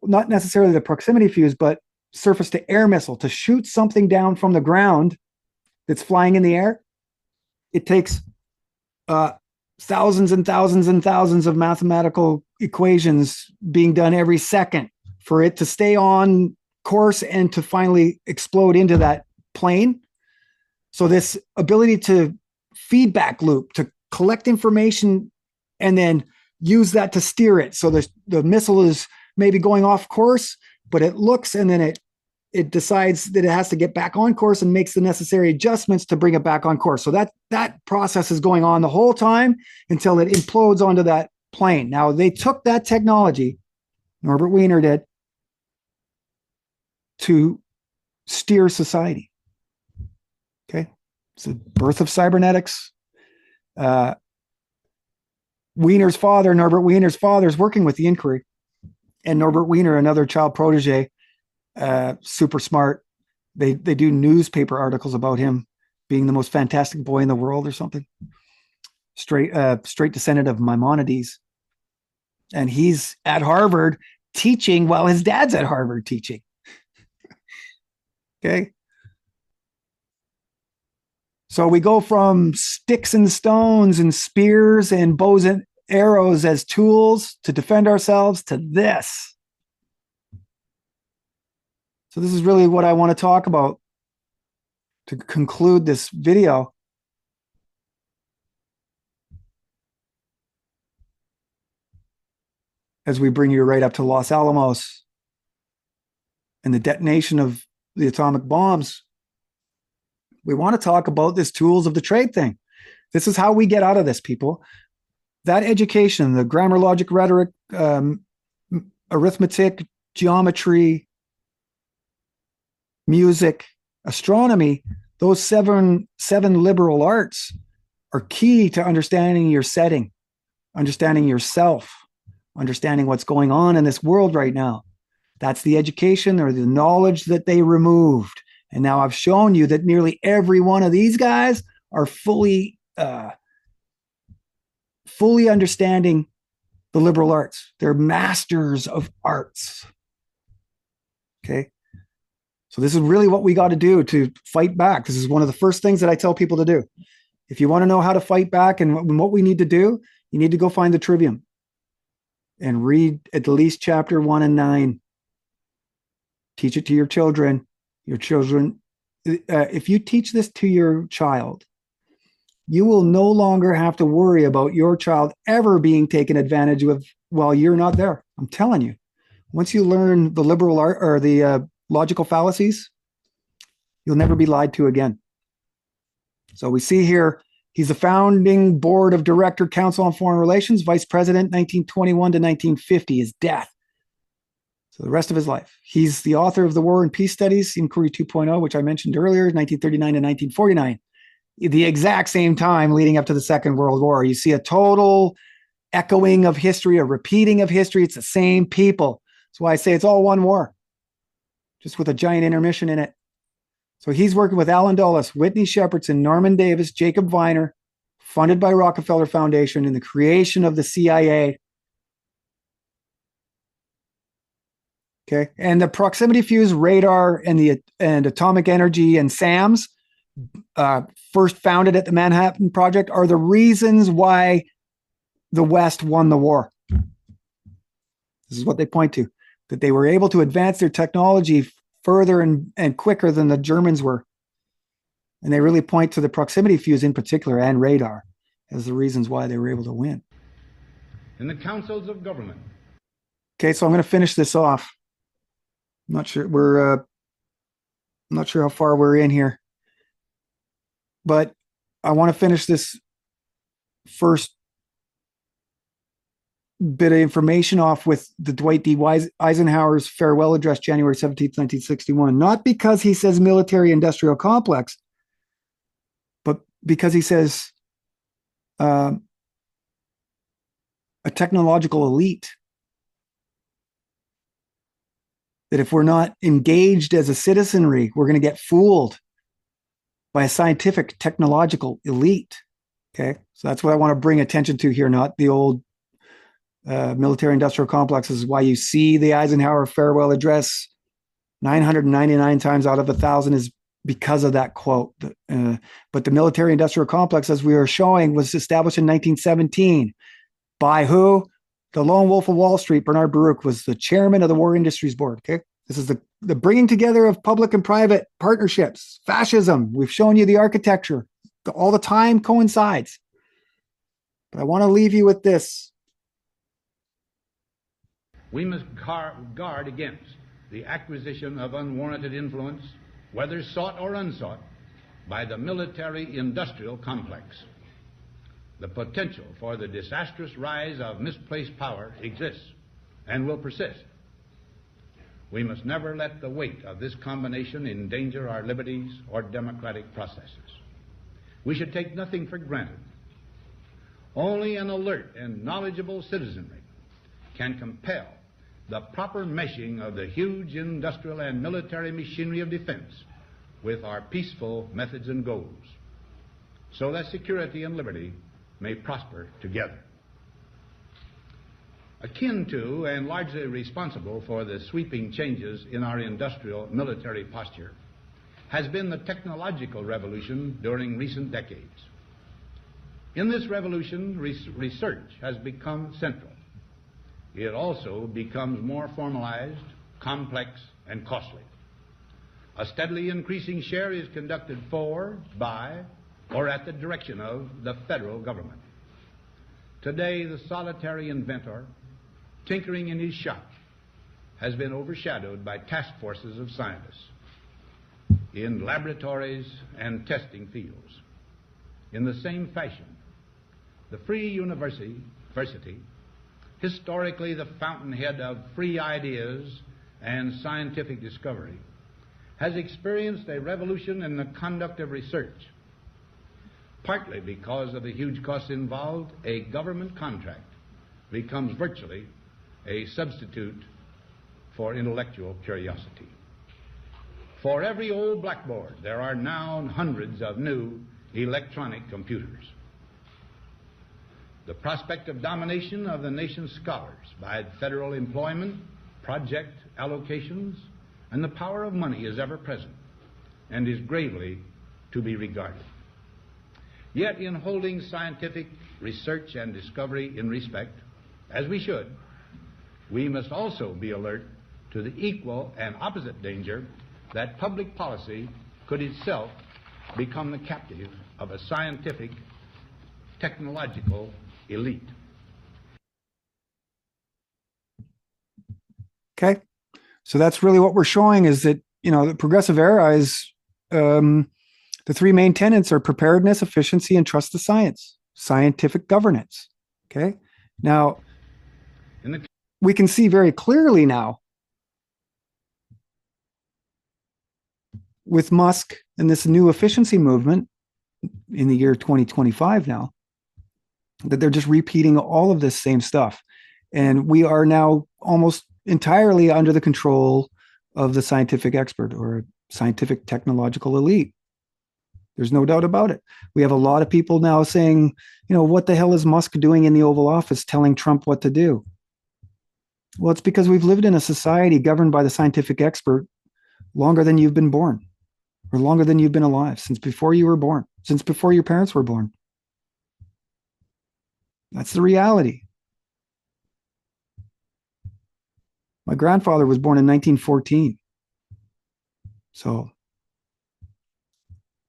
not necessarily the proximity fuse, but surface to air missile to shoot something down from the ground that's flying in the air. It takes uh, thousands and thousands and thousands of mathematical equations being done every second for it to stay on course and to finally explode into that plane. So this ability to feedback loop, to collect information and then use that to steer it. So the missile is maybe going off course, but it looks and then it decides that it has to get back on course and makes the necessary adjustments to bring it back on course. So that process is going on the whole time until it implodes onto that plane. Now, they took that technology, Norbert Wiener did, to steer society. Okay. It's the birth of cybernetics. Wiener's father, Norbert Wiener's father, is working with the Inquiry. And Norbert Wiener, another child protege, super smart. They do newspaper articles about him being the most fantastic boy in the world or something. Straight descendant of Maimonides. And he's at Harvard teaching while his dad's at Harvard teaching. Okay. So we go from sticks and stones and spears and bows and arrows as tools to defend ourselves to this. So this is really what I want to talk about to conclude this video. As we bring you right up to Los Alamos and the detonation of the atomic bombs, we want to talk about this tools of the trade thing. This is how we get out of this, people. That education, the grammar, logic, rhetoric, arithmetic, geometry, music, astronomy, those seven liberal arts are key to understanding your setting, understanding yourself, understanding what's going on in this world right now. That's the education or the knowledge that they removed. And now I've shown you that nearly every one of these guys are fully understanding the liberal arts. They're masters of arts. Okay. So this is really what we got to do to fight back. This is one of the first things that I tell people to do. If you want to know how to fight back and what we need to do, you need to go find the Trivium and read at least chapter 1 and 9. Teach it to your children. Your children, if you teach this to your child, you will no longer have to worry about your child ever being taken advantage of while you're not there. I'm telling you. Once you learn the liberal art or the logical fallacies, you'll never be lied to again. So we see here, he's a founding board of director, council on foreign relations, vice president, 1921 to 1950, his death. So the rest of his life. He's the author of the War and Peace Studies, Inquiry 2.0, which I mentioned earlier, 1939 to 1949. The exact same time leading up to the Second World War. You see a total echoing of history, a repeating of history. It's the same people. That's why I say it's all one war, just with a giant intermission in it. So he's working with Alan Dulles, Whitney Shepardson, Norman Davis, Jacob Viner, funded by Rockefeller Foundation in the creation of the CIA. Okay, and the proximity fuse, radar, and atomic energy and SAMs, first founded at the Manhattan Project, are the reasons why the West won the war. This is what they point to, that they were able to advance their technology further and quicker than the Germans were. And they really point to the proximity fuse in particular and radar as the reasons why they were able to win. In the councils of government. Okay, so I'm going to finish this off. I'm not sure I'm not sure how far we're in here, but I want to finish this first bit of information off with the Dwight D. Eisenhower's farewell address, January 17th, 1961, not because he says military industrial complex, but because he says a technological elite. That if we're not engaged as a citizenry, we're going to get fooled by a scientific, technological elite. Okay, so that's what I want to bring attention to here, not the old military-industrial complex. This is why you see the Eisenhower farewell address 999 times out of 1,000 is because of that quote. But the military industrial complex, as we were showing, was established in 1917 by who? The lone wolf of Wall Street, Bernard Baruch, was the chairman of the War Industries Board. Okay. This is the bringing together of public and private partnerships. Fascism. We've shown you the architecture. All the time coincides. But I want to leave you with this. We must guard against the acquisition of unwarranted influence, whether sought or unsought, by the military-industrial complex. The potential for the disastrous rise of misplaced power exists and will persist. We must never let the weight of this combination endanger our liberties or democratic processes. We should take nothing for granted. Only an alert and knowledgeable citizenry can compel the proper meshing of the huge industrial and military machinery of defense with our peaceful methods and goals, so that security and liberty may prosper together. Akin to and largely responsible for the sweeping changes in our industrial military posture has been the technological revolution during recent decades. In this revolution, research has become central. It also becomes more formalized, complex, and costly. A steadily increasing share is conducted for, by, or at the direction of the federal government. Today, the solitary inventor, tinkering in his shop, has been overshadowed by task forces of scientists in laboratories and testing fields. In the same fashion, the free university, historically the fountainhead of free ideas and scientific discovery, has experienced a revolution in the conduct of research. Partly because of the huge costs involved, a government contract becomes virtually a substitute for intellectual curiosity. For every old blackboard, there are now hundreds of new electronic computers. The prospect of domination of the nation's scholars by federal employment, project allocations, and the power of money is ever present and is gravely to be regarded. Yet in holding scientific research and discovery in respect, as we should, we must also be alert to the equal and opposite danger that public policy could itself become the captive of a scientific, technological elite. Okay. So that's really what we're showing, is that, the progressive era is, the three main tenets are preparedness, efficiency, and trust the science, scientific governance. Okay. Now, we can see very clearly now with Musk and this new efficiency movement in the year 2025 now, that they're just repeating all of this same stuff. And we are now almost entirely under the control of the scientific expert or scientific technological elite. There's no doubt about it. We have a lot of people now saying, what the hell is Musk doing in the Oval Office telling Trump what to do? Well, it's because we've lived in a society governed by the scientific expert longer than you've been born, or longer than you've been alive, since before you were born, since before your parents were born. That's the reality. My grandfather was born in 1914. So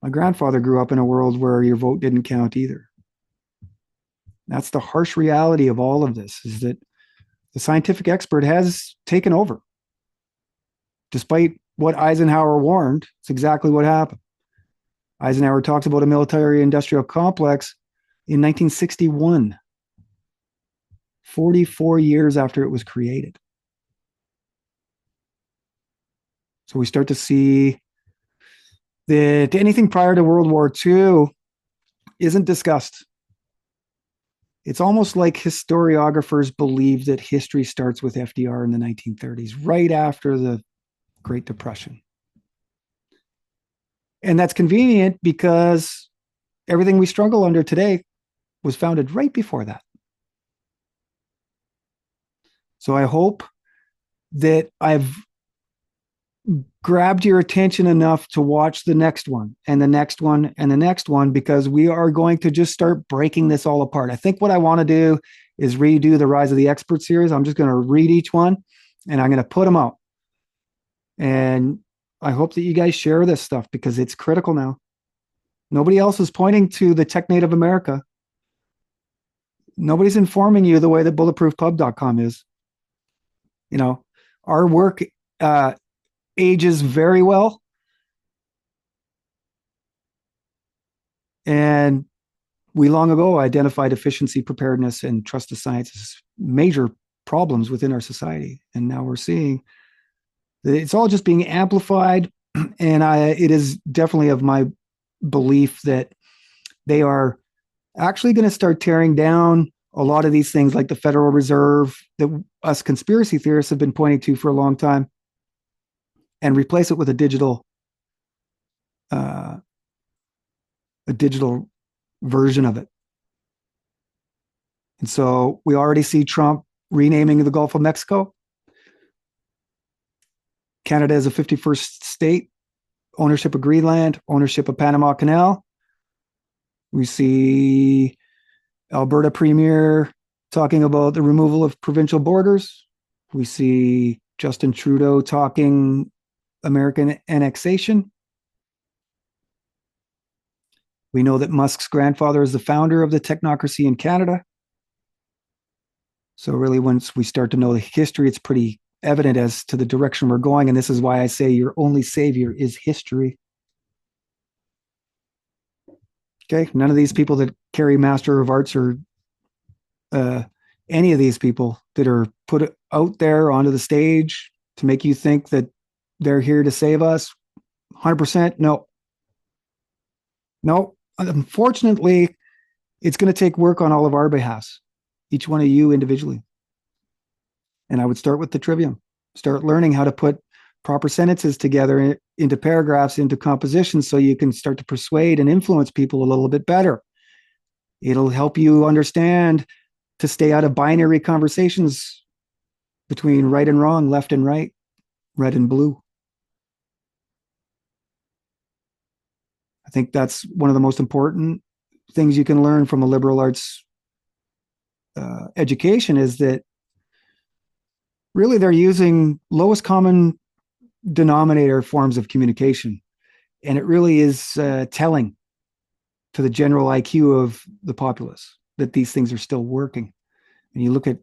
my grandfather grew up in a world where your vote didn't count either. That's the harsh reality of all of this, is that the scientific expert has taken over. Despite what Eisenhower warned, it's exactly what happened. Eisenhower talks about a military-industrial complex in 1961, 44 years after it was created. So we start to see that anything prior to World War II isn't discussed. It's almost like historiographers believe that history starts with FDR in the 1930s, right after the Great Depression. And that's convenient because everything we struggle under today was founded right before that. So I hope that I've grabbed your attention enough to watch the next one and the next one and the next one, because we are going to just start breaking this all apart. I think what I want to do is redo the Rise of the Expert series. I'm just going to read each one and I'm going to put them out. And I hope that you guys share this stuff because it's critical now. Nobody else is pointing to the tech native America. Nobody's informing you the way that bulletproofpub.com is. You know, our work ages very well. And we long ago identified efficiency, preparedness, and trust to science as major problems within our society. And now we're seeing that it's all just being amplified. And it is definitely of my belief that they are actually going to start tearing down a lot of these things like the Federal Reserve that us conspiracy theorists have been pointing to for a long time, and replace it with a digital version of it. And so we already see Trump renaming the Gulf of Mexico. Canada is a 51st state, ownership of Greenland, ownership of Panama Canal. We see Alberta Premier talking about the removal of provincial borders. We see Justin Trudeau talking American annexation. We know that Musk's grandfather is the founder of the technocracy in Canada. So really, once we start to know the history, it's pretty evident as to the direction we're going. And this is why I say your only savior is history. Okay, none of these people that carry Master of Arts or any of these people that are put out there onto the stage to make you think that they're here to save us, 100%, no. No, unfortunately, it's going to take work on all of our behalfs, each one of you individually. And I would start with the trivium. Start learning how to put proper sentences together into paragraphs, into compositions, so you can start to persuade and influence people a little bit better. It'll help you understand to stay out of binary conversations between right and wrong, left and right, red and blue. I think that's one of the most important things you can learn from a liberal arts education, is that really they're using lowest common denominator forms of communication. And it really is telling to the general IQ of the populace that these things are still working. And you look at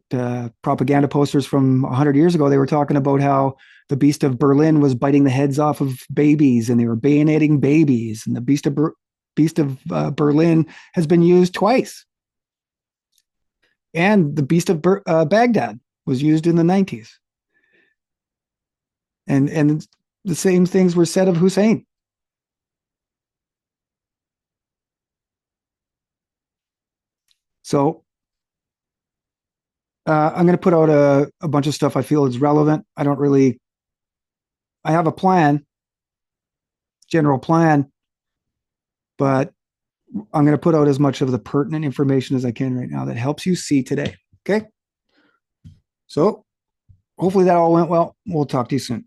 propaganda posters from 100 years ago, they were talking about how the Beast of Berlin was biting the heads off of babies and they were bayoneting babies. And the Beast of Berlin has been used twice. And the Beast of Baghdad was used in the 90s. And the same things were said of Hussein. So I'm going to put out a bunch of stuff I feel is relevant. I have a plan, general plan, but I'm going to put out as much of the pertinent information as I can right now that helps you see today. Okay. So hopefully that all went well. We'll talk to you soon.